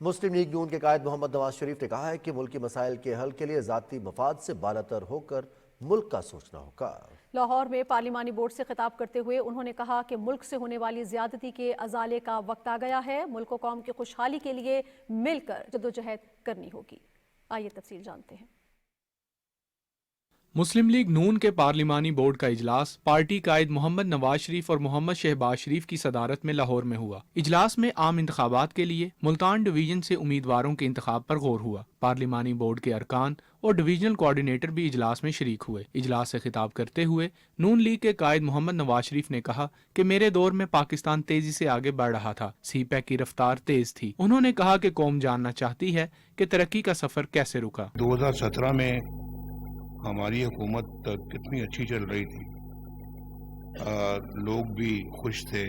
मुस्लिम लीग नून के कायद मोहम्मद नवाज शरीफ ने कहा है कि मुल्की मसाइल के हल के लिए ज़ाती मफाद से बालातर होकर मुल्क का सोचना होगा।
लाहौर में पार्लिमानी बोर्ड से खिताब करते हुए उन्होंने कहा कि मुल्क से होने वाली ज्यादती के अजाले का वक्त आ गया है। मुल्क और कौम की खुशहाली के लिए मिलकर जद्दोजहद करनी होगी। आइए तफसील जानते हैं।
मुस्लिम लीग नून के पार्लिमानी बोर्ड का इजलास पार्टी कायद मोहम्मद नवाज शरीफ और मोहम्मद शहबाज शरीफ की सदारत में लाहौर में हुआ। इजलास में आम इंतखाबात के लिए मुल्तान डिवीजन से उम्मीदवारों के इंतखाब पर गौर हुआ। पार्लिमानी बोर्ड के अरकान और डिवीजनल कोऑर्डिनेटर भी इजलास में शरीक हुए। इजलास से खिताब करते हुए नून लीग के कायद मोहम्मद नवाज शरीफ ने कहा कि मेरे दौर में पाकिस्तान तेजी से आगे बढ़ रहा था, सीपैक की रफ्तार तेज थी। उन्होंने कहा कि कौम जानना चाहती है कि तरक्की का सफर कैसे रुका।
2017 में हमारी हुकूमत कितनी अच्छी चल रही थी, लोग भी खुश थे,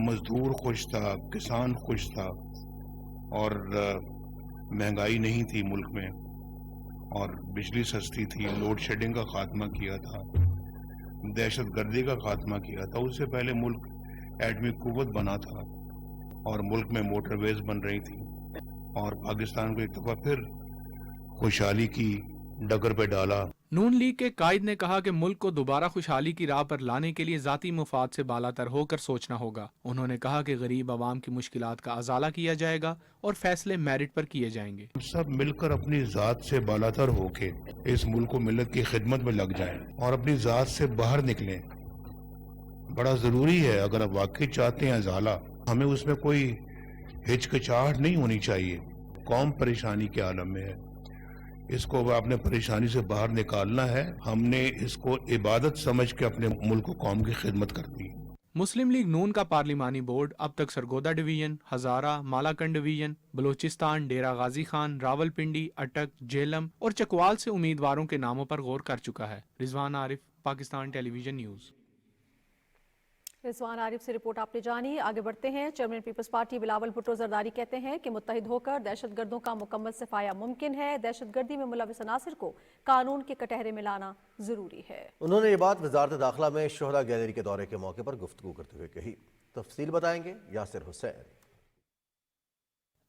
मजदूर खुश था, किसान खुश था और महंगाई नहीं थी मुल्क में और बिजली सस्ती थी। लोड शेडिंग का खात्मा किया था, दहशत गर्दी का खात्मा किया था। उससे पहले मुल्क एटमी कुव्वत बना था और मुल्क में मोटरवेज बन रही थी और पाकिस्तान को एक दफा फिर खुशहाली की डगर पे डाला।
नून लीग के कायद ने कहा कि मुल्क को दोबारा खुशहाली की राह पर लाने के लिए जाती मुफाद से बालातर होकर सोचना होगा। उन्होंने कहा कि गरीब आवाम की मुश्किलात का अजाला किया जाएगा और फैसले मेरिट पर किए जाएंगे।
सब मिलकर अपनी जात से बालातर होके इस मुल्क को मिल्लत की खिदमत में लग जाएं और अपनी जात से बाहर निकलें। बड़ा जरूरी है, अगर आप वाकई चाहते हैं अजाला, हमें उसमें कोई हिचकिचाहट नहीं होनी चाहिए। कौम परेशानी के आलम में है, इसको आपने परेशानी से बाहर निकालना है। हमने इसको इबादत समझ के अपने मुल्क कौम की खिदमत करनी है।
मुस्लिम लीग नून का पार्लिमानी बोर्ड अब तक सरगोदा डिवीजन, हजारा, मालाकंड डिवीजन, बलोचिस्तान, डेरा गाजी खान, रावलपिंडी, अटक, झेलम और चकवाल से उम्मीदवारों के नामों पर गौर कर चुका है। Rizwan Arif, Pakistan television News.
रिजवान आरिफ से रिपोर्ट आपने जानी। आगे बढ़ते हैं। Chairman Peoples Party Bilawal Bhutto Zardari कहते हैं कि मुत्तहिद होकर दहशतगर्दों का मुकम्मल सफाया मुमकिन है। दहशतगर्दी में मुलविस अनासिर को कानून के कटहरे में लाना जरूरी है।
उन्होंने ये बात वजारत दाखिला में शोहदा गैलरी के दौरे के मौके पर गुफ्तगू करते हुए कही। तफसील बताएंगे यासिर हुसैन।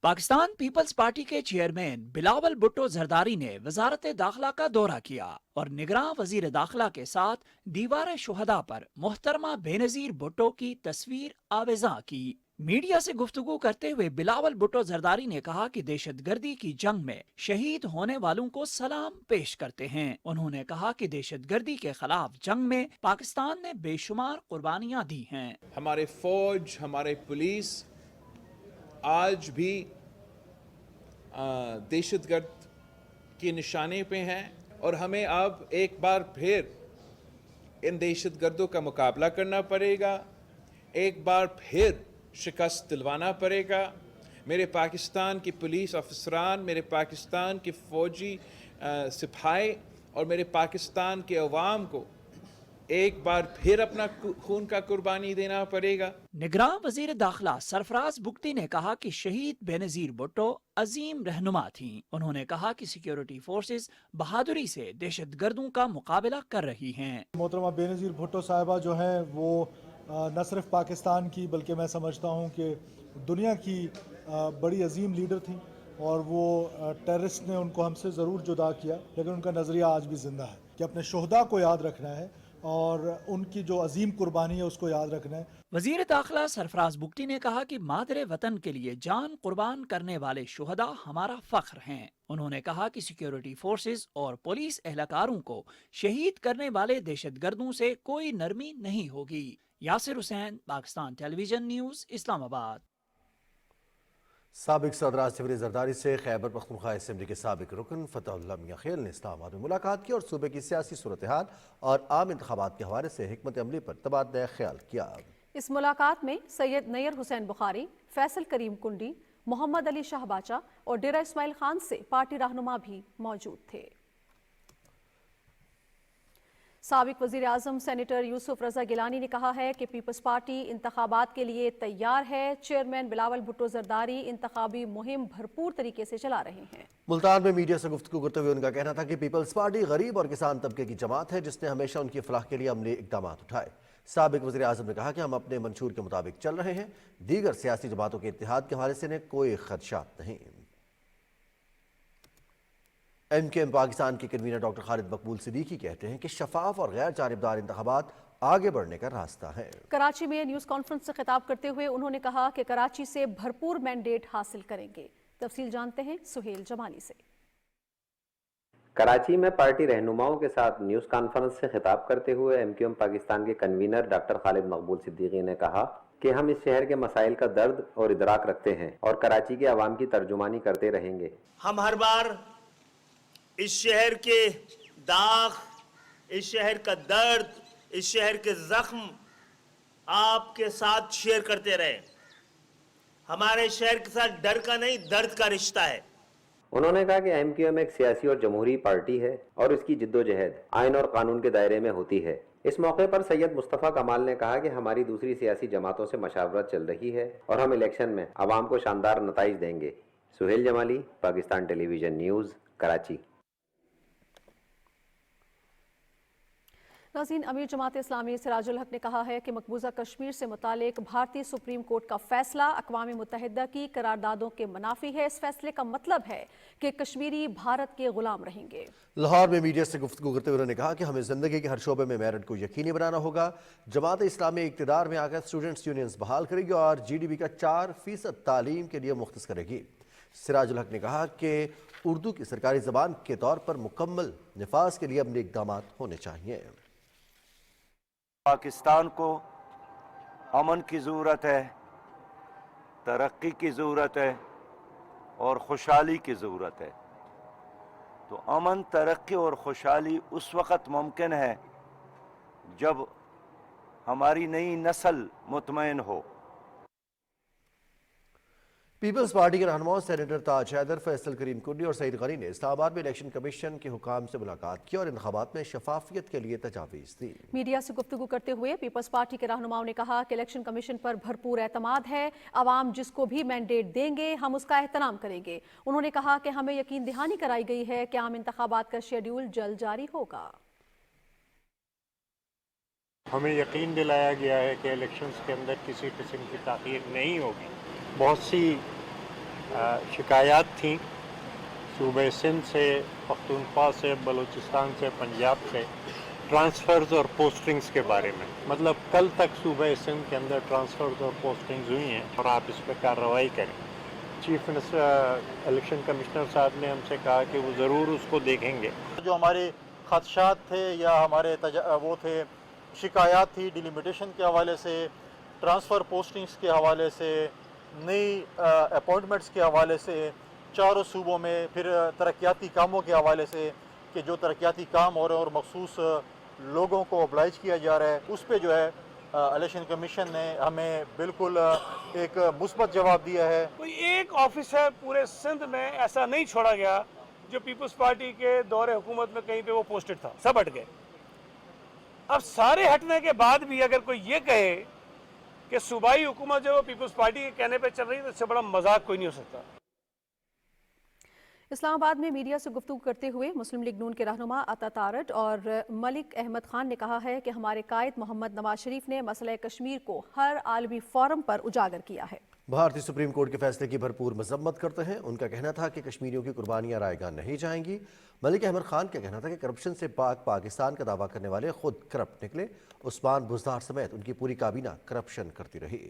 पाकिस्तान पीपल्स पार्टी के चेयरमैन बिलावल भुट्टो जरदारी ने वजारत दाखिला का दौरा किया और निगरान वजीर दाखिला के साथ दीवार शुहदा पर मोहतरमा बेनजीर भुट्टो की तस्वीर आवेज़ां की। मीडिया से गुफ्तगू करते हुए बिलावल भुट्टो जरदारी ने कहा कि दहशतगर्दी की जंग में शहीद होने वालों को सलाम पेश करते हैं। उन्होंने कहा कि दहशतगर्दी के खिलाफ जंग में पाकिस्तान ने बेशुमार कुर्बानियां दी हैं।
हमारे फौज, हमारे पुलिस आज भी दहशतगर्द के निशाने पे हैं और हमें अब एक बार फिर इन दहशतगर्दों का मुकाबला करना पड़ेगा, एक बार फिर शिकस्त दिलवाना पड़ेगा। मेरे पाकिस्तान की पुलिस अफसरान, मेरे पाकिस्तान के फौजी सिपाही और मेरे पाकिस्तान के अवाम को एक बार फिर अपना खून का कुर्बानी देना पड़ेगा।
निगरान वजीर दाखिला सरफराज बुख्ती ने कहा कि शहीद बेनजीर भुट्टो अजीम रहनुमा थीं। उन्होंने कहा कि सिक्योरिटी फोर्सेस बहादुरी से दहशतगर्दों का मुकाबला कर रही हैं।
मोहतरमा बेनजीर भुट्टो साहिबा जो हैं वो न सिर्फ पाकिस्तान की बल्कि मैं समझता हूँ कि दुनिया की बड़ी अजीम लीडर थीं। اور وہ टेररिस्ट ने उनको हमसे ज़रूर जुदा किया, लेकिन उनका नज़रिया आज भी ज़िंदा है कि अपने शोहदा को याद रखना है और उनकी जो अजीम कुर्बानी है उसको याद रखना है।
वजीर दाखिला सरफराज बुगटी ने कहा कि मादरे वतन के लिए जान कुर्बान करने वाले शुहदा हमारा फख्र हैं। उन्होंने कहा कि सिक्योरिटी फोर्सेस और पुलिस एहलकारों को शहीद करने वाले दहशतगर्दों से कोई नरमी नहीं होगी। Yasir Hussain, Pakistan television News, Islamabad.
साबिक सदर आसिफ अली जरदारी से खैबर पख्तूनख्वा असेंबली के साबिक रुकन फतहुल्लाह मियां खेल ने इस्लामाबाद में मुलाकात की और सूबे की सियासी सूरत हाल और आम इंतखाबात के हवाले से हिकमत अमली पर तबादला ख्याल किया।
इस मुलाकात में सैयद नैयर हुसैन बुखारी, फैसल करीम कुंडी, मोहम्मद अली शाहबाचा और डेरा इस्माइल खान से पार्टी रहनुमा भी मौजूद थे। साबिक वज़ीर आज़म सेनेटर यूसुफ रज़ा गिलानी ने कहा है कि पीपल्स पार्टी इंतखाबात के लिए तैयार है। चेयरमैन बिलावल भुट्टो जरदारी इंतखाबी मुहिम भरपूर तरीके से चला रहे हैं।
मुल्तान में मीडिया से गुफ्तगू करते हुए उनका कहना था कि पीपल्स पार्टी गरीब और किसान तबके की जमात है जिसने हमेशा उनकी फलाह के लिए अमली इक़दाम उठाए। साबिक वज़ीर आज़म ने कहा कि हम अपने मंशूर के मुताबिक चल रहे हैं, दीगर सियासी जमातों के इत्तेहाद के हवाले से इन्हें कोई खदशात नहीं। MKM पाकिस्तान के कन्वीनर डॉक्टर खालिद मकबूल सिद्दीकी कहते हैं कि शफाफ और गैर जानिबदार इंतखाबात आगे बढ़ने का रास्ता है।
कराची में न्यूज़ कॉन्फ्रेंस से खिताब करते हुए उन्होंने कहा कि कराची से भरपूर मैंडेट हासिल करेंगे। तफसील जानते हैं सुहेल जमाली से।
कराची में पार्टी रहनुमाओं के साथ न्यूज़ कॉन्फ्रेंस से खिताब करते हुए MKM पाकिस्तान के कन्वीनर डॉक्टर खालिद मकबूल सिद्दीकी ने कहा कि हम इस शहर के मसाइल का दर्द और इदराक रखते हैं और कराची के अवाम की तर्जुमानी करते रहेंगे।
हम हर बार इस शहर के दाग, इस शहर का दर्द, इस शहर के जख्म आपके साथ शेयर करते रहे। हमारे शहर के साथ डर का नहीं, दर्द का रिश्ता है।
उन्होंने कहा कि MKM एक सियासी और जमहूरी पार्टी है और इसकी जिद्दोजहद आइन और कानून के दायरे में होती है। इस मौके पर सैयद मुस्तफ़ा कमाल ने कहा कि हमारी दूसरी सियासी जमातों से मशावरत चल रही है और हम इलेक्शन में अवाम को शानदार नताइज देंगे। Sohail Jamali, Pakistan television news, Karachi.
नाज़रीन, अमीर जमात इस्लामी सिराजुल हक ने कहा है कि मकबूजा कश्मीर से मुतालिक भारतीय सुप्रीम कोर्ट का फैसला अक़वाम मुत्तहिदा की करारदादों के मुनाफी है। इस फैसले का मतलब है कि कश्मीरी भारत के गुलाम रहेंगे। लाहौर में मीडिया से गुफ्तगू करते हुए उन्होंने कहा कि हमें ज़िंदगी के हर शोबे में मेरिट को यकीनी बनाना होगा। जमात इस्लामी इक़्तिदार में आकर स्टूडेंट्स यूनियंस बहाल करेगी और GDP का 4% तालीम के लिए मुख्तस करेगी। सिराजुल हक ने कहा कि उर्दू की सरकारी ज़बान के तौर पर मुकम्मल निफाज के लिए अपने इक़दाम होने चाहिए।
पाकिस्तान को अमन की ज़रूरत है, तरक्की की ज़रूरत है और खुशहाली की ज़रूरत है। तो अमन, तरक्की और खुशहाली उस वक़्त मुमकिन है जब हमारी नई नस्ल मुतमईन हो।
पीपल्स पार्टी के रहनुमाओं सेनेटर ताज हैदर, फैसल करीम कुंडी और सईद गनी ने इस्लामाबाद में इलेक्शन कमीशन के हुकाम से मुलाकात की और इंतखाबात में शफाफियत के लिए तजावीज़ दी।
मीडिया से गुफ्तगू करते हुए पीपल्स पार्टी के रहनुमाओं ने कहा कि इलेक्शन कमीशन पर भरपूर एतमाद है। अवाम जिसको भी मैंडेट देंगे हम उसका एहतराम करेंगे। उन्होंने कहा कि हमें यकीन दहानी कराई गई है कि आम इंतखाबात का शेड्यूल जल्द जारी होगा।
हमें यकीन दिलाया गया है कि इलेक्शंस के अंदर किसी किस्म की ताख़ीर नहीं होगी। बहुत सी शिकायत थी सूबे सिंध से, पख्तूनख्वा से, बलूचिस्तान से, पंजाब से, ट्रांसफ़र्स और पोस्टिंग्स के बारे में। मतलब कल तक सूबे सिंध के अंदर ट्रांसफ़र्स और पोस्टिंग्स हुई हैं और आप इस पर कार्रवाई करें। चीफ मिनिस्टर इलेक्शन कमिश्नर साहब ने हमसे कहा कि वो ज़रूर उसको देखेंगे। जो हमारे खदशात थे या हमारे वो थे शिकायत थी डिलिमिटेशन के हवाले से, ट्रांसफ़र पोस्टिंग्स के हवाले से, नई अपॉइंटमेंट्स के हवाले से, चारों सूबों में फिर तरक्याती कामों के हवाले से कि जो तरक्याती काम हो रहे हैं और मखसूस लोगों को ऑब्लाइज किया जा रहा है, उस पे जो है इलेक्शन कमीशन ने हमें बिल्कुल एक मुस्बत जवाब दिया है।
कोई एक ऑफिसर पूरे सिंध में ऐसा नहीं छोड़ा गया जो पीपल्स पार्टी के दौरे हुकूमत में कहीं पे वो पोस्टेड था, सब हट गए। अब सारे हटने के बाद भी अगर कोई ये कहे कि सूबाई हुकूमत जो पीपल्स पार्टी के कहने पे चल रही है तो इससे बड़ा मजाक कोई नहीं हो सकता।
इस्लामाबाद में मीडिया से गुफ्तगू करते हुए मुस्लिम लीग नून के रहनुमा अता तारट और मलिक अहमद खान ने कहा है कि हमारे कायद मोहम्मद नवाज शरीफ ने मसला कश्मीर को हर आलमी फोरम पर उजागर किया है।
भारतीय सुप्रीम कोर्ट के फैसले की भरपूर मजम्मत करते हैं। उनका कहना था कि कश्मीरियों की कुर्बानियां रायगा नहीं जाएंगी। मलिक अहमद खान का कहना था कि करप्शन से पाकिस्तान का दावा करने वाले खुद करप्ट निकले। उस्मान बुज़दार समेत उनकी पूरी काबीना करप्शन करती रही।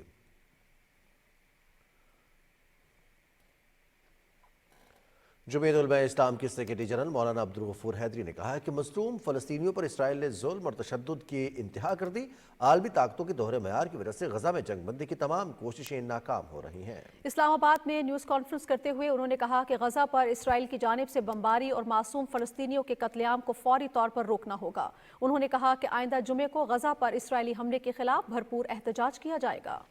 जमीयत उलमा इस्लाम के सेक्रेटरी जनरल मौलाना अब्दुल गफूर हैदरी ने कहा है कि मज़लूम फ़लस्तीनियों पर इसराइल ने जुल्म और तशद्दुद की इंतहा कर दी। आलमी ताकतों के दोहरे मयार की वजह से गजा में जंगबंदी की तमाम कोशिशें नाकाम हो रही हैं।
इस्लामाबाद में न्यूज़ कॉन्फ्रेंस करते हुए उन्होंने कहा कि गजा पर इसराइल की जानिब से बमबारी और मासूम फ़लस्तीनियों के कत्लेआम को फौरी तौर पर रोकना होगा। उन्होंने कहा कि आइंदा जुमे को गजा पर इसराइली हमले के खिलाफ भरपूर एहतजाज किया जाएगा।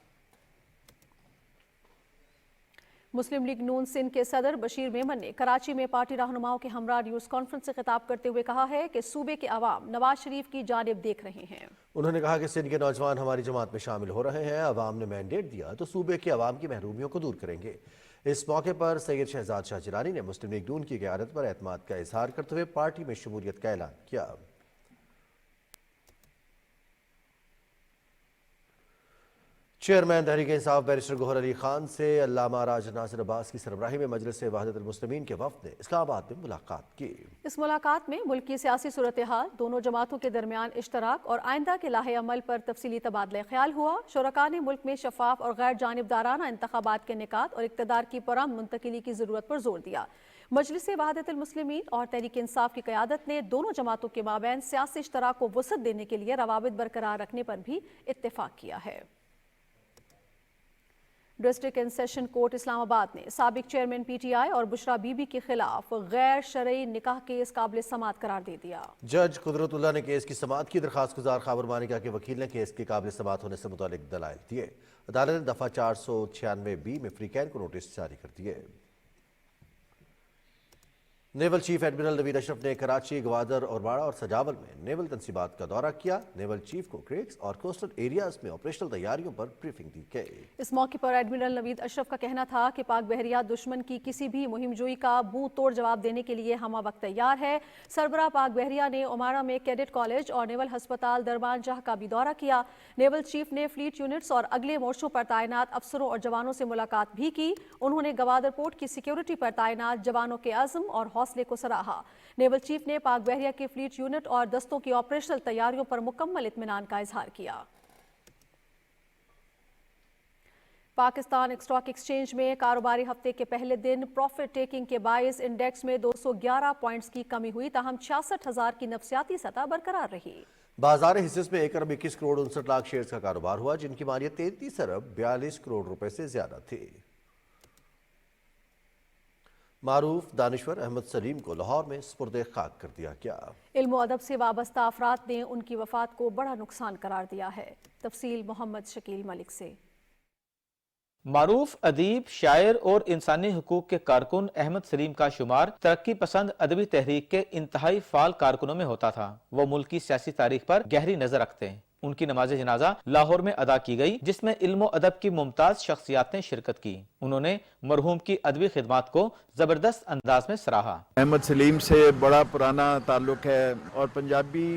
मुस्लिम लीग नून सिंध के सदर बशीर मेमन ने कराची में पार्टी रहनुमाओं के हमरा न्यूज़ कॉन्फ्रेंस से खिताब करते हुए कहा है कि सूबे के अवाम नवाज शरीफ की जानिब देख रहे हैं।
उन्होंने कहा कि सिंध के नौजवान हमारी जमात में शामिल हो रहे हैं। अवाम ने मैंडेट दिया तो सूबे के अवाम की महरूमियों को दूर करेंगे। इस मौके पर सैयद शहजाद शाह जिलानी ने मुस्लिम लीग नून की क़यादत पर एतमाद का इजहार करते हुए पार्टी में शमूलियत का ऐलान किया। चेयरमैन तहरीक इंसाफ बैरिस्टर गोहर अली खान से अल्लामा राज नासिर अब्बास की सरबराही में मजलिस वहदत मुस्लिमीन के वफ़द ने इस्लामाबाद में मुलाकात की। इस
मुलाकात में मुल्क की सियासी सूरत हाल, दोनों जमातों के दरमियान इश्तराक और आइंदा के लाहे अमल पर तफसीली तबादला ख्याल हुआ। शुरका ने मुल्क में शफाफ और गैर जानिबदाराना इंतखाबात के निकात और इक़्तिदार की पुरअमन मुंतकिली की ज़रूरत पर जोर दिया। मजलिस वहदत मुस्लिमीन और तहरीक इंसाफ की क़यादत ने दोनों जमातों के माबैन सियासी इश्तराक को वसअत देने के लिए रवाबित बरकरार रखने पर भी इत्तेफाक किया है। District and session court Islamabad ने साबिक चेयरमैन पीटीआई और बुशरा बीबी के खिलाफ गैर शरई निकाह केस काबिल समाअत करार दे दिया।
जज कुदरतुल्लाह ने केस की समाअत की। दरखास्त गुजार खाबर मानिका के वकील ने केस के काबिल समाअत होने से मुतालिक दलाइल दिए। अदालत ने दफा 496B में फ्रीकैन को नोटिस जारी कर दिए। Naval chief admiral Naveed Ashraf ने कराची, ग्वादर और बाड़ा और सजावल में नेवल तनसीबात का दौरा किया। नेवल चीफ को क्रेक्स और कोस्टल एरियाज में ऑपरेशनल तैयारियों पर ब्रीफिंग दी गई।
इस मौके पर एडमिरल नवीद अशरफ का कहना था कि पाक बहरिया दुश्मन की किसी भी मुहिमजोई का मुंह तोड़ जवाब देने के लिए हम वक्त तैयार है। सरबराह पाक बहरिया ने ओमारा में कैडेट कॉलेज और नेवल हस्पताल दरबान जहाँ का भी दौरा किया। नेवल चीफ ने फ्लीट यूनिट्स और अगले मोर्चों पर तैनात अफसरों और जवानों से मुलाकात भी की। उन्होंने ग्वादर पोर्ट की सिक्योरिटी पर तैनात जवानों के अज़्म और हौसले को सराहा। नेवल चीफ ने पाक बहरिया के फ्लीट यूनिट और दस्तों की ऑपरेशनल तैयारियों पर मुकम्मल इत्मीनान का इजहार किया। पाकिस्तान स्टॉक एक्सचेंज में कारोबारी हफ्ते के पहले दिन प्रॉफिट टेकिंग के बायस इंडेक्स में 211 पॉइंट्स की कमी हुई, ताहम 66,000 की नफसियाती सतह बरकरार रही।
बाजार हिस्से में 1 अरब 21 करोड़ 59 लाख शेयर्स का कारोबार हुआ, जिनकी मालियत 33 अरब 42 करोड़ रुपए से ज्यादा थी। मारूफ दानिश्वर अहमद सलीम को लाहौर में सुपुर्द खाक कर दिया गया।
इल्म अदब से वाबस्ता अफराद ने उनकी वफात को बड़ा नुकसान करार दिया है। तफसील मोहम्मद शकील मलिक से।
मारूफ अदीब, शायर और इंसानी हुकूक के कारकुन अहमद सलीम का शुमार तरक्की पसंद अदबी तहरीक के इंतहाई फाल कारकुनों में होता था। वो मुल्क की सियासी तारीख पर गहरी नजर रखते हैं। उनकी नमाज जनाजा लाहौर में अदा की गई, जिसमें इल्म अदब की मुमताज शख्सियात ने शिरकत की। उन्होंने मरहूम की अदबी खिदमात को जबरदस्त अंदाज में सराहा।
अहमद सलीम से बड़ा पुराना ताल्लुक है और पंजाबी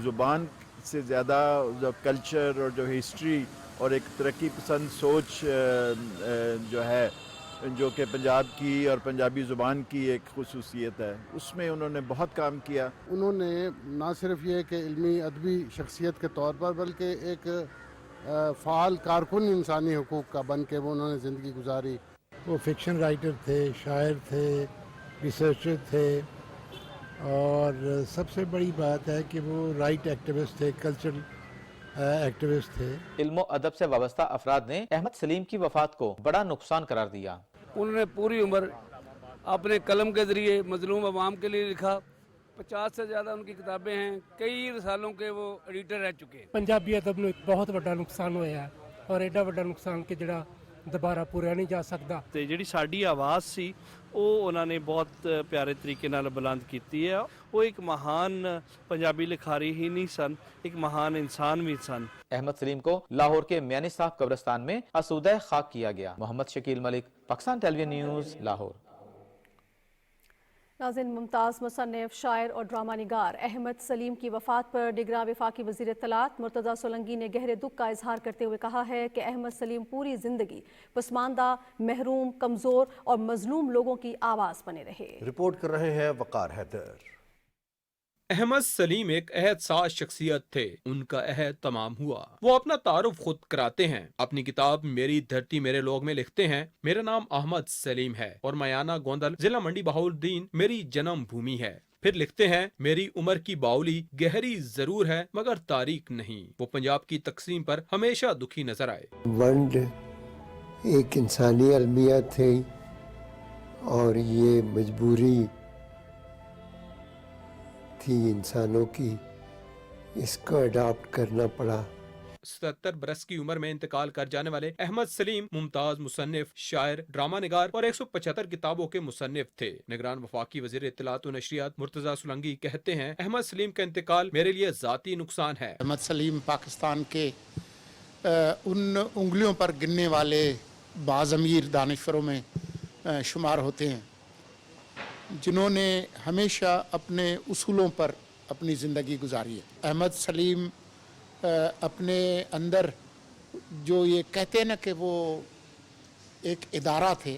जुबान से ज़्यादा जो कल्चर और जो हिस्ट्री और एक तरक्की पसंद सोच जो है, जो कि पंजाब की और पंजाबी ज़ुबान की एक खुसूसियत है, उसमें उन्होंने बहुत काम किया।
उन्होंने ना सिर्फ ये कि इल्मी अदबी शख्सियत के तौर पर, बल्कि एक फ़ाल कारकुन इंसानी हुकूक का बन के वो उन्होंने ज़िंदगी गुजारी।
वो फिक्शन राइटर थे, शायर थे, रिसर्चर थे और सबसे बड़ी बात है कि वो राइट एक्टिविस्ट थे, कल्चरल एक्टिविस्ट थे।
इल्म अदब से वाबस्ता अफराद ने अहमद सलीम की वफात को बड़ा नुकसान करार दिया।
उन्होंने पूरी उम्र अपने कलम के जरिए मजलूम अवाम के लिए लिखा। 50 से ज़्यादा उनकी किताबें हैं, कई रसालों के वो एडिटर रह चुके हैं।
पंजाबी अदब में बहुत बड़ा नुकसान होया और एडा बड़ा नुकसान कि जड़ा दोबारा पूरा नहीं जा सकता।
ਤੇ ਜਿਹੜੀ ਸਾਡੀ ਆਵਾਜ਼ ਸੀ ਉਹ ਉਹਨਾਂ ਨੇ ਬਹੁਤ ਪਿਆਰੇ ਤਰੀਕੇ ਨਾਲ ਬੁਲੰਦ ਕੀਤੀ ਹੈ। ਉਹ ਇੱਕ ਮਹਾਨ ਪੰਜਾਬੀ ਲਿਖਾਰੀ ਹੀ ਨਹੀਂ ਸਨ, ਇੱਕ ਮਹਾਨ इंसान भी सन।
अहमद सलीम को लाहौर के मियानी साहब कब्रिस्तान में आसूदा खाक किया गया। Mohammad Shakeel Malik, Pakistan television news, Lahore.
नाज़रीन, मुमताज़ मुसन्निफ, शायर और ड्रामा निगार अहमद सलीम की वफ़ात पर डिगरा वफाकी वज़ीर इत्तलात मुर्तज़ा सोलंकी ने गहरे दुख का इजहार करते हुए कहा है कि अहमद सलीम पूरी ज़िंदगी पसमानदा, महरूम, कमज़ोर और मजलूम लोगों की आवाज़ बने रहे।
रिपोर्ट कर रहे हैं वकार हैदर।
अहमद सलीम एक अहद साज शख्सियत थे। उनका अहद तमाम हुआ। वो अपना तारुफ खुद कराते हैं। अपनी किताब मेरी धरती मेरे लोग में लिखते हैं, मेरा नाम अहमद सलीम है और मयाना गोंदल, जिला मंडी बहाउद्दीन मेरी जन्म भूमि है। फिर लिखते हैं, मेरी उम्र की बाउली गहरी जरूर है मगर तारीख नहीं। वो पंजाब की तकसीम पर हमेशा दुखी नजर आए।
वंड एक इंसानी अलमिया थी और ये मजबूरी थी इंसानों की, इसको अडॉप्ट करना पड़ा।
77 बरस की उम्र में इंतकाल कर जाने वाले अहमद सलीम मुमताज मुसन्निफ, शायर, ड्रामा निगार और 175 किताबों के मुसन्निफ थे। निगरान वफाकी वज़ीर इत्तलात व नशरियात मुर्तज़ा सोलंकी कहते हैं, अहमद सलीम का इंतकाल मेरे लिए ज़ाती नुकसान है।
अहमद सलीम पाकिस्तान के उन उंगलियों पर गिनने वाले बाज़मीर दानिशवरों में शुमार होते हैं जिन्होंने हमेशा अपने उसूलों पर अपनी ज़िंदगी गुजारी है। अहमद सलीम अपने अंदर जो ये कहते हैं ना कि वो एक इदारा थे,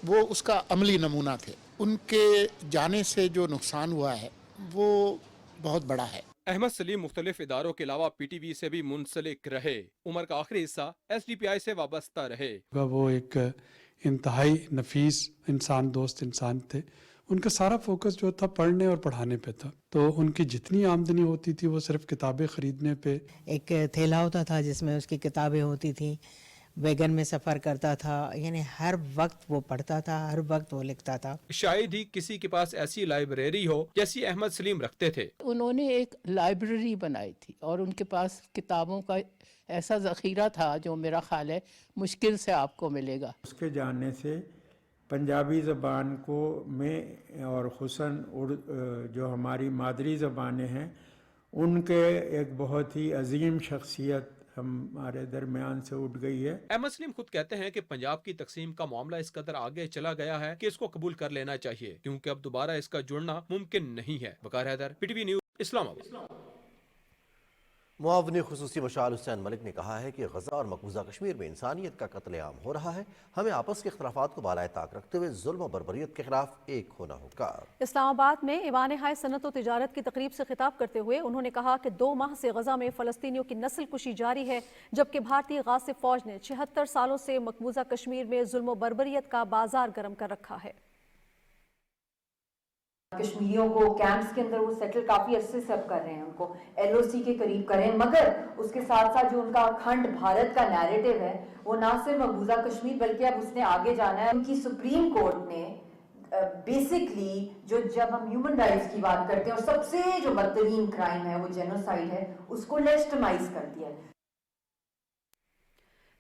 वो उसका अमली नमूना थे। उनके जाने से जो नुकसान हुआ है वो बहुत बड़ा है।
अहमद सलीम मुख्तलिफ इदारों के अलावा PTV से भी मुंसलिक रहे। उम्र का आखिरी हिस्सा SDPI से वाबस्ता रहे।
वो एक इंतहाई नफीस इंसान, दोस्त इंसान थे। उनका सारा फोकस जो था पढ़ने और पढ़ाने पे था, तो उनकी जितनी आमदनी होती थी वो सिर्फ किताबें खरीदने पे।
एक थैला होता था जिसमें उसकी किताबें होती थी, वैगन में सफ़र करता था, यानी हर वक्त वो पढ़ता था, हर वक्त वो लिखता था।
शायद ही किसी के पास ऐसी लाइब्रेरी हो जैसी अहमद सलीम रखते थे।
उन्होंने एक लाइब्रेरी बनाई थी और उनके पास किताबों का ऐसा ज़ख़ीरा था जो मेरा ख्याल है मुश्किल से आपको मिलेगा।
उसके जानने से पंजाबी ज़बान को में और खुसन जो हमारी मादरी ज़बानें हैं उनके एक बहुत ही अजीम शख्सियत हमारे दरमियान से उठ गई है।
अहमद सलीम खुद कहते हैं कि पंजाब की तकसीम का मामला इस कदर आगे चला गया है कि इसको कबूल कर लेना चाहिए, क्योंकि अब दोबारा इसका जुड़ना मुमकिन नहीं है। वकार हैदर, PTV न्यूज़, इस्लामाबाद।
मुआवनी खुसूसी मशाल हुसैन मलिक ने कहा है कि गजा और मकबूजा कश्मीर में इंसानियत का कत्लेआम हो रहा है। हमें आपस के इख्तलाफात को बालाए ताक रखते हुए जुल्म और बर्बरियत के खिलाफ एक होना होगा। इस्लामाबाद में ईवान हाय सनत और तिजारत की तकरीब से खिताब करते हुए उन्होंने कहा कि 2 माह से गजा में फ़लस्तीनियों की नस्ल कुशी जारी है, जबकि भारतीय गासिब फौज ने 76 सालों से मकबूजा कश्मीर में जुल्म और बर्बरियत का बाजार गर्म कर रखा है।
कश्मीरियों को कैंप्स के अंदर वो सेटल काफी अरसे से अब कर रहे हैं, उनको LOC के करीब कर रहे हैं, मगर उसके साथ साथ जो उनका अखंड भारत का नैरेटिव है वो ना सिर्फ मकबूजा कश्मीर बल्कि अब उसने आगे जाना है। उनकी सुप्रीम कोर्ट ने बेसिकली जो जब हम ह्यूमन राइट्स की बात करते हैं और सबसे जो बदतरीन क्राइम है वो जेनोसाइड है, उसको लेजिटिमाइज कर दिया है।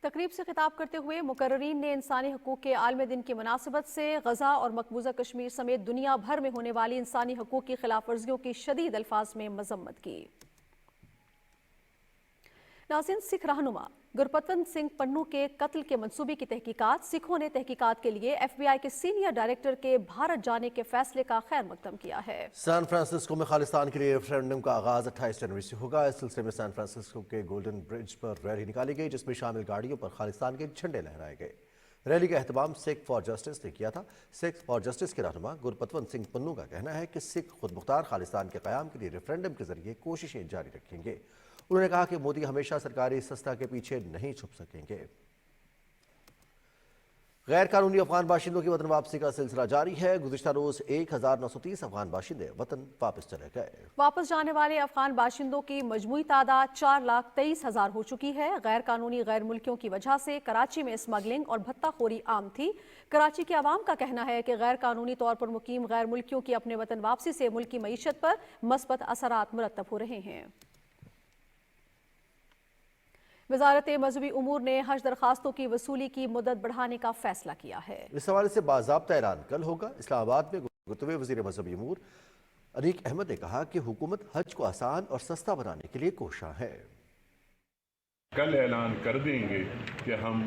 तकरीब से खिताब करते हुए मुकर्रीन ने इंसानी हकूक़ के आलमी दिन की मुनासिबत से गजा और मकबूजा कश्मीर समेत दुनिया भर में होने वाली इंसानी हकूक़ की खिलाफ वर्जियों की शदीद अल्फाज में मजम्मत की। नाज़रीन, सिख रहनुमा गुरपतवंत सिंह पन्नू के कत्ल के मंसूबे की तहकीकात, सिखों ने तहकीकात के लिए FBI के सीनियर डायरेक्टर के भारत जाने के फैसले का खैर मकदम किया है।
सैन फ्रांसिस्को में खालिस्तान के लिए रेफरेंडम का आगाज 28 जनवरी से होगा। इस सिलसिले में सैन फ्रांसिस्को के गोल्डन ब्रिज पर रैली निकाली गई, जिसमें शामिल गाड़ियों पर खालिस्तान के झंडे लहराए गए। रैली का एहतमाम सिख फॉर जस्टिस ने किया था। सिख फॉर जस्टिस के रहनुमा गुरपतवंत सिंह पन्नू का कहना है कि सिख खुद मुख्तार खालिस्तान के क़याम के लिए रेफरेंडम के जरिए कोशिशें जारी रखेंगे। उन्होंने कहा कि मोदी हमेशा सरकारी सस्ता के पीछे नहीं छुप सकेंगे। गैर कानूनी अफगान बाशिंदों की वतन वापसी का सिलसिला जारी है। गुज़िश्ता रोज 1930 अफगान बाशिंदे वतन वापस चले गए। वापस जाने वाले अफगान बाशिंदों की मजमूई तादाद 4,23,000 हो चुकी है। गैर कानूनी गैर मुल्कियों की वजह से कराची में स्मगलिंग और भत्ताखोरी आम थी। कराची के अवाम का कहना है कि गैर कानूनी तौर पर मुकीम गैर मुल्कियों की अपने वतन वापसी से मुल्क की मईशत पर मस्बत असरात मुरतब हो रहे हैं। वजारत मजहबी उमूर ने हज दरखास्तों की वसूली की मुद्दत बढ़ाने का फैसला किया है। इस हवाले से बाज़ाब्ता ऐलान कल होगा। इस्लामाबाद में गुफ्तगू में वज़ीर मजहबी उमूर अनीक अहमद ने कहा कि हुकूमत हज को आसान और सस्ता बनाने के लिए कोशां है।
कल ऐलान कर देंगे कि हम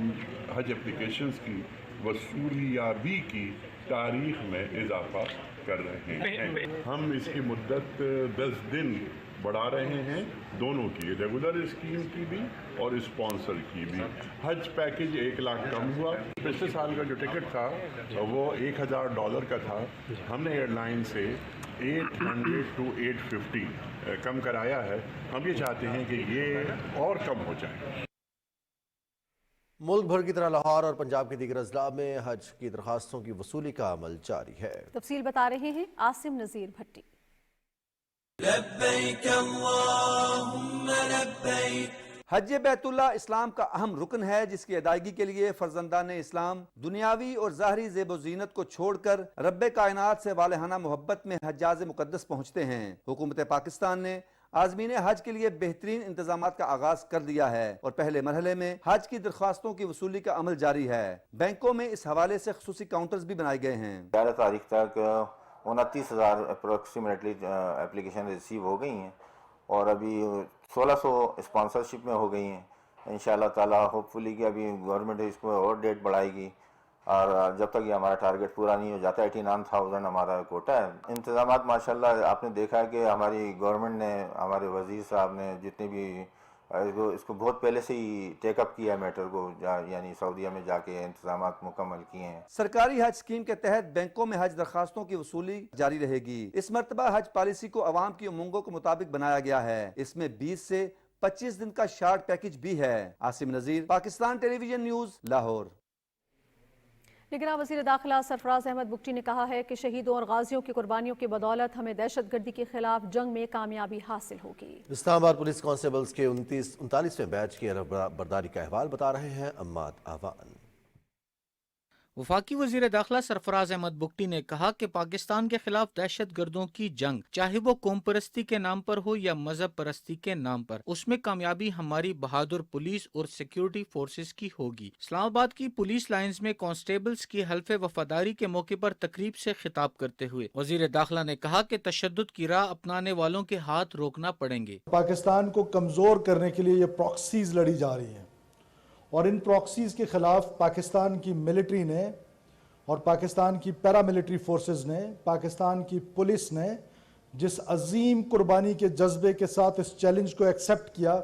हज एप्लीकेशंस की वसूलियाबी की तारीख में इजाफा कर रहे हैं। हम इसकी मुद्दत 10 दिन बढ़ा रहे हैं, दोनों की, रेगुलर स्कीम की भी और स्पॉन्सर की भी। हज पैकेज 1 लाख कम हुआ। पिछले साल का जो टिकट था वो $1000 का था, हमने एयरलाइन से 800 to 850 कम कराया है। हम ये चाहते हैं कि ये और कम हो जाए।
मुल्क भर की तरह लाहौर और पंजाब के दीगर अजला में हज की दरखास्तों की वसूली का अमल जारी है।
तफसील बता रहे हैं आसिम नज़ीर भट्टी।
हज बैतुल्ला इस्लाम का अहम रुकन है, जिसकी अदायगी के लिए फर्जंदान इस्लाम दुनियावी और ज़ाहरी ज़ेब ज़ीनत को छोड़कर रब्बे कायनात से वालहाना मोहब्बत में हज्जाज मुक़द्दस पहुँचते हैं। हुकूमत पाकिस्तान ने आज़मीन हज के लिए बेहतरीन इंतजामात का आगाज कर दिया है और पहले मरहले में हज की दरख्वास्तों की वसूली का अमल जारी है। बैंकों में इस हवाले से खुसूसी काउंटर्स भी बनाए गए हैं।
11 तारीख तक 29,000 अप्रोक्सीमेटली एप्लीकेशन रिसीव हो गई हैं और अभी 1600 स्पॉन्सरशिप में हो गई हैं। इंशाल्लाह ताला होपफुली कि अभी गवर्नमेंट इसको और डेट बढ़ाएगी और जब तक ये हमारा टारगेट पूरा नहीं हो जाता 89,000 हमारा कोटा है। इंतज़ामात माशाल्लाह आपने देखा है कि हमारी गवर्नमेंट ने, हमारे वज़ीर साहब ने जितने भी इसको बहुत पहले से ही टेकअप किया मैटर को, यानी सऊदीया में जाके इंतजामात मुकम्मल किए हैं।
सरकारी हज स्कीम के तहत बैंकों में हज दरखास्तों की वसूली जारी रहेगी। इस मरतबा हज पॉलिसी को अवाम की उमंगों के मुताबिक बनाया गया है। इसमें 20 से 25 दिन का शार्ट पैकेज भी है। आसिम नज़ीर, पाकिस्तान टेलीविजन न्यूज़, लाहौर।
निगरान वज़ीर दाखिला सरफराज अहमद बुगटी ने कहा है कि शहीदों और गाजियों की कुर्बानियों की बदौलत हमें दहशतगर्दी के खिलाफ जंग में कामयाबी हासिल होगी।
इस्लामाबाद पुलिस कांस्टेबल्स के 39वें बैच की बर्दारी का अहवाल बता रहे हैं अम्माद आवान।
वफाकी वज़ीर दाखिला सरफराज अहमद बुगटी ने कहा कि पाकिस्तान के खिलाफ दहशत गर्दों की जंग, चाहे वो कौम परस्ती के नाम पर हो या मजहब परस्ती के नाम पर, उसमें कामयाबी हमारी बहादुर पुलिस और सिक्योरिटी फोर्सेस की होगी। इस्लामाबाद की पुलिस लाइंस में कांस्टेबल्स की हल्फे वफादारी के मौके पर तकरीब से खिताब करते हुए वज़ीर दाखिला ने कहा कि तशद्दुद की राह अपनाने वालों के हाथ रोकना पड़ेंगे।
पाकिस्तान को कमज़ोर करने के लिए ये प्रॉक्सीज लड़ी जा रही हैं और इन प्रॉक्सीज के खिलाफ पाकिस्तान की मिलिट्री ने और पाकिस्तान की पैरामिलिट्री फोर्सेस ने, पाकिस्तान की पुलिस ने जिस अजीम कुर्बानी के जज्बे के साथ इस चैलेंज को एक्सेप्ट किया,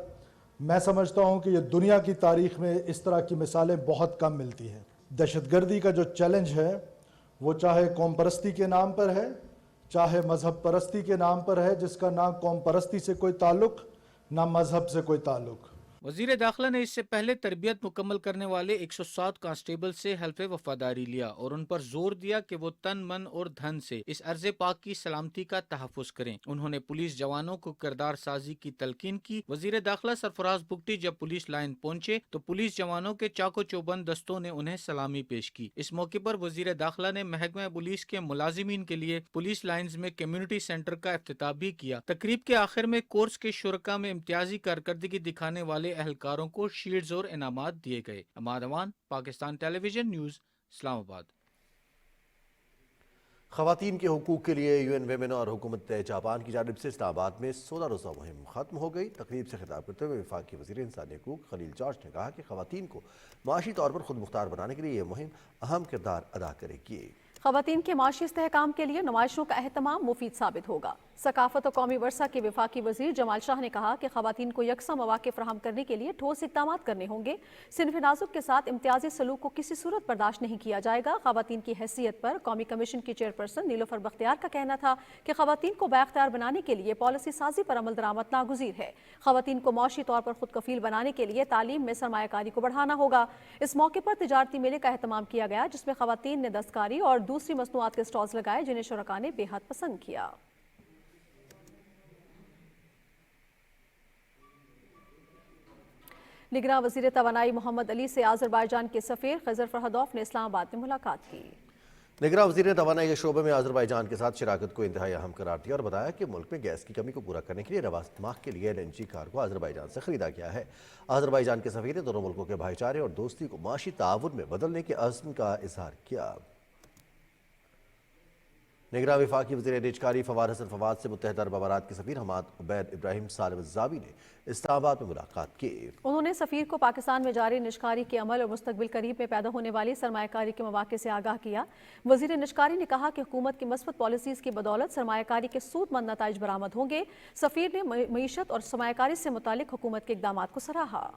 मैं समझता हूं कि ये दुनिया की तारीख में इस तरह की मिसालें बहुत कम मिलती हैं। दहशतगर्दी का जो चैलेंज है वो चाहे कौम परस्ती के नाम पर है, चाहे मजहब परस्ती के नाम पर है, जिसका ना कौम परस्ती से कोई ताल्लुक ना मजहब से कोई ताल्लुक।
वज़ीर दाखिला ने इससे पहले तरबियत मुकम्मल करने वाले 107 कांस्टेबल से हल्फे वफादारी लिया और उन पर जोर दिया कि वो तन मन और धन से इस अर्ज़े पाक की सलामती का तहफ़्फ़ुज़ करें। उन्होंने पुलिस जवानों को किरदार साजी की तलकीन की। वज़ीर दाखिला सरफराज बुगटी जब पुलिस लाइन पहुंचे तो पुलिस जवानों के चाको चौबंद दस्तों ने उन्हें सलामी पेश की। इस मौके पर वज़ीर दाखिला ने महकमा पुलिस के मुलाजिमीन के लिए पुलिस लाइन्स में कम्युनिटी सेंटर का इफ्तिताह भी किया। तकरीब के आखिर में कोर्स के शुरका में इम्तियाजी कारकर्दगी दिखाने वाले अहलकारों को शील्ड्स और इनामात दिए गए। अमाद अमान, पाकिस्तान टेलीविजन न्यूज़, इस्लामाबाद।
ख़वातीन के हुकूक के लिए UN वेमेन और हुकूमत जापान की जानिब से इस्लामाबाद में 16 रोज़ा मुहिम खत्म हो गई। तकरीब से खिताब करते हुए वफाकी वज़ीर इंसानी हुकूक खलील जॉर्ज ने कहा कि ख़वातीन को माशी तौर पर खुद मुख्तार बनाने के लिए ये मुहिम अहम किरदार अदा करेगी।
ख़वातीन के माशी इस्तेहकाम के लिए नुमाइशों का अहतमाम मुफीद साबित होगा। सकाफत और कौमी वर्सा के वफाकी वज़ीर जमाल शाह ने कहा कि ख़वातीन को यकसा मौक़े फ़राहम करने के लिए ठोस इक़दाम करने होंगे। सिनफ नाजुक के साथ इम्तियाजी सलूक को किसी सूरत बर्दाश्त नहीं किया जाएगा। ख़वातीन की हैसियत पर कौमी कमीशन की चेयरपर्सन नीलोफर बख्तियार का कहना था कि ख़वातीन को बाख्तियार बनाने के लिए पॉलिसी साजी पर अमल दरामद नागुज़ीर है। ख़वातीन को मौशी तौर पर खुद कफील बनाने के लिए तालीम में सरमायाकारी को बढ़ाना होगा। इस मौके पर तिजारती मेले का अहतमाम किया गया, जिसमें ख़वातीन ने दस्तकारी और दूसरी मसनूआत के स्टॉल्स लगाए, जिन्हें शुरका ने बेहद पसंद किया। निगरान वज़ीर तवानाई मोहम्मद अली से आज़रबाईजान के सफ़ीर खज़र फरहदौफ ने इस्लामाबाद में मुलाकात की।
निगरान वज़ीर ने तवानाई के शोबे में आज़रबाईजान के साथ शराकत को इंतहाई अहम करार दिया और बताया कि मुल्क में गैस की कमी को पूरा करने के लिए रवास माह के लिए LNG कार को आज़रबाईजान से ख़रीदा गया है। आज़रबाईजान के सफ़ीर ने दोनों मुल्कों के भाईचारे और दोस्ती को माशी ताउन में बदलने के अज़्म का इज़हार किया। نگراں وفاقی وزیر نجکاری فواد حسن فواد سے متحدہ عرب امارات کے سفیر حماد عبید ابراہیم سالم الزاوی نے اسلام آباد میں ملاقات کی۔
انہوں نے سفیر کو پاکستان میں جاری نجکاری کے عمل اور مستقبل قریب میں پیدا ہونے والی سرمایہ کاری کے مواقع سے آگاہ کیا۔ وزیر نجکاری نے کہا کہ حکومت کی مثبت پالیسیز کی بدولت سرمایہ کاری کے سود مند نتائج برآمد ہوں گے۔ سفیر نے معیشت اور سرمایہ کاری سے متعلق حکومت کے اقدامات کو سراہا۔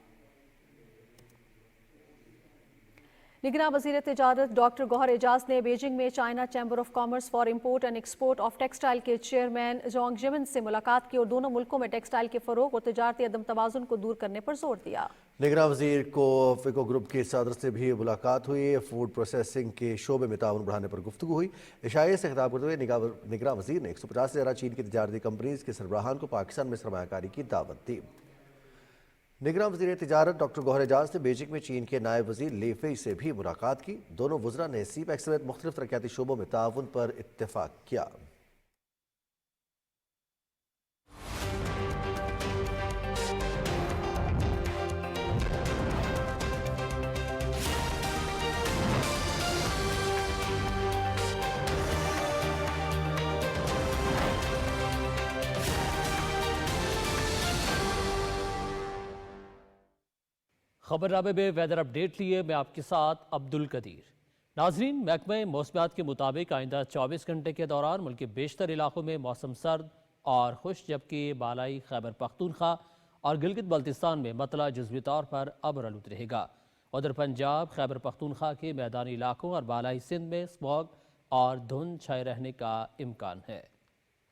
نگراں وزیر تجارت ڈاکٹر گوہر اعجاز نے بیجنگ میں China chamber of commerce for import and export of textile کے چیئرمین جونگ جمن سے ملاقات کی اور دونوں ملکوں میں ٹیکسٹائل کے فروغ اور تجارتی عدم توازن کو دور کرنے پر زور دیا۔
نگراں وزیر کو فیکو گروپ کے صدر سے بھی ملاقات ہوئی، فوڈ پروسیسنگ کے شعبے میں تعاون بڑھانے پر گفتگو ہوئی۔ عشائیے سے خطاب کرتے ہوئے نگراں وزیر نے 150 سے زیادہ چین کی تجارتی کمپنیز کے سربراہان کو پاکستان میں سرمایہ کاری کی دعوت دی۔ نگراں وزیر تجارت ڈاکٹر گوہر اعجاز نے بیجنگ میں چین کے نائب وزیر لی فئی سے بھی ملاقات کی۔ دونوں وزراء نے سی پیک سمیت مختلف ترقیاتی شعبوں میں تعاون پر اتفاق کیا۔
خبرنامے میں ویدر اپ ڈیٹ لیے میں آپ کے ساتھ عبد القدیر۔ ناظرین، محکمہ موسمیات کے مطابق آئندہ 24 گھنٹے کے دوران ملک کے بیشتر علاقوں میں موسم سرد اور خشک، جبکہ بالائی خیبر پختونخوا اور گلگت بلتستان میں مطلع جزوی طور پر ابر آلود رہے گا۔ ادھر پنجاب، خیبر پختونخوا کے میدانی علاقوں اور بالائی سندھ میں اسموگ اور دھند چھائے رہنے کا امکان ہے۔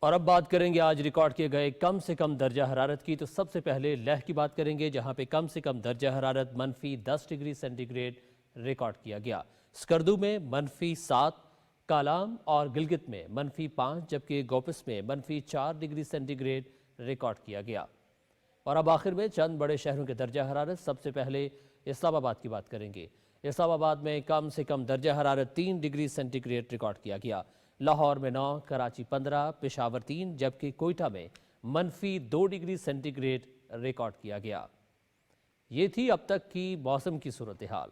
اور اب بات کریں گے آج ریکارڈ کیے گئے کم سے کم درجہ حرارت کی۔ تو سب سے پہلے لیہ کی بات کریں گے، جہاں پہ کم سے کم درجہ حرارت -10 ڈگری سینٹی گریڈ ریکارڈ کیا گیا۔ سکردو میں -7، کالام اور گلگت میں -5، جبکہ گوپس میں -4 ڈگری سینٹی گریڈ ریکارڈ کیا گیا۔ اور اب آخر میں چند بڑے شہروں کے درجہ حرارت۔ سب سے پہلے اسلام آباد کی بات کریں گے۔ اسلام آباد میں کم سے کم درجہ حرارت 3 ڈگری سینٹی گریڈ ریکارڈ کیا گیا۔ لاہور میں 9، کراچی 15، پشاور 3، جبکہ کوئٹہ میں -2 ڈگری سینٹی گریڈ ریکارڈ کیا گیا۔ یہ تھی اب تک کی موسم کی صورتحال۔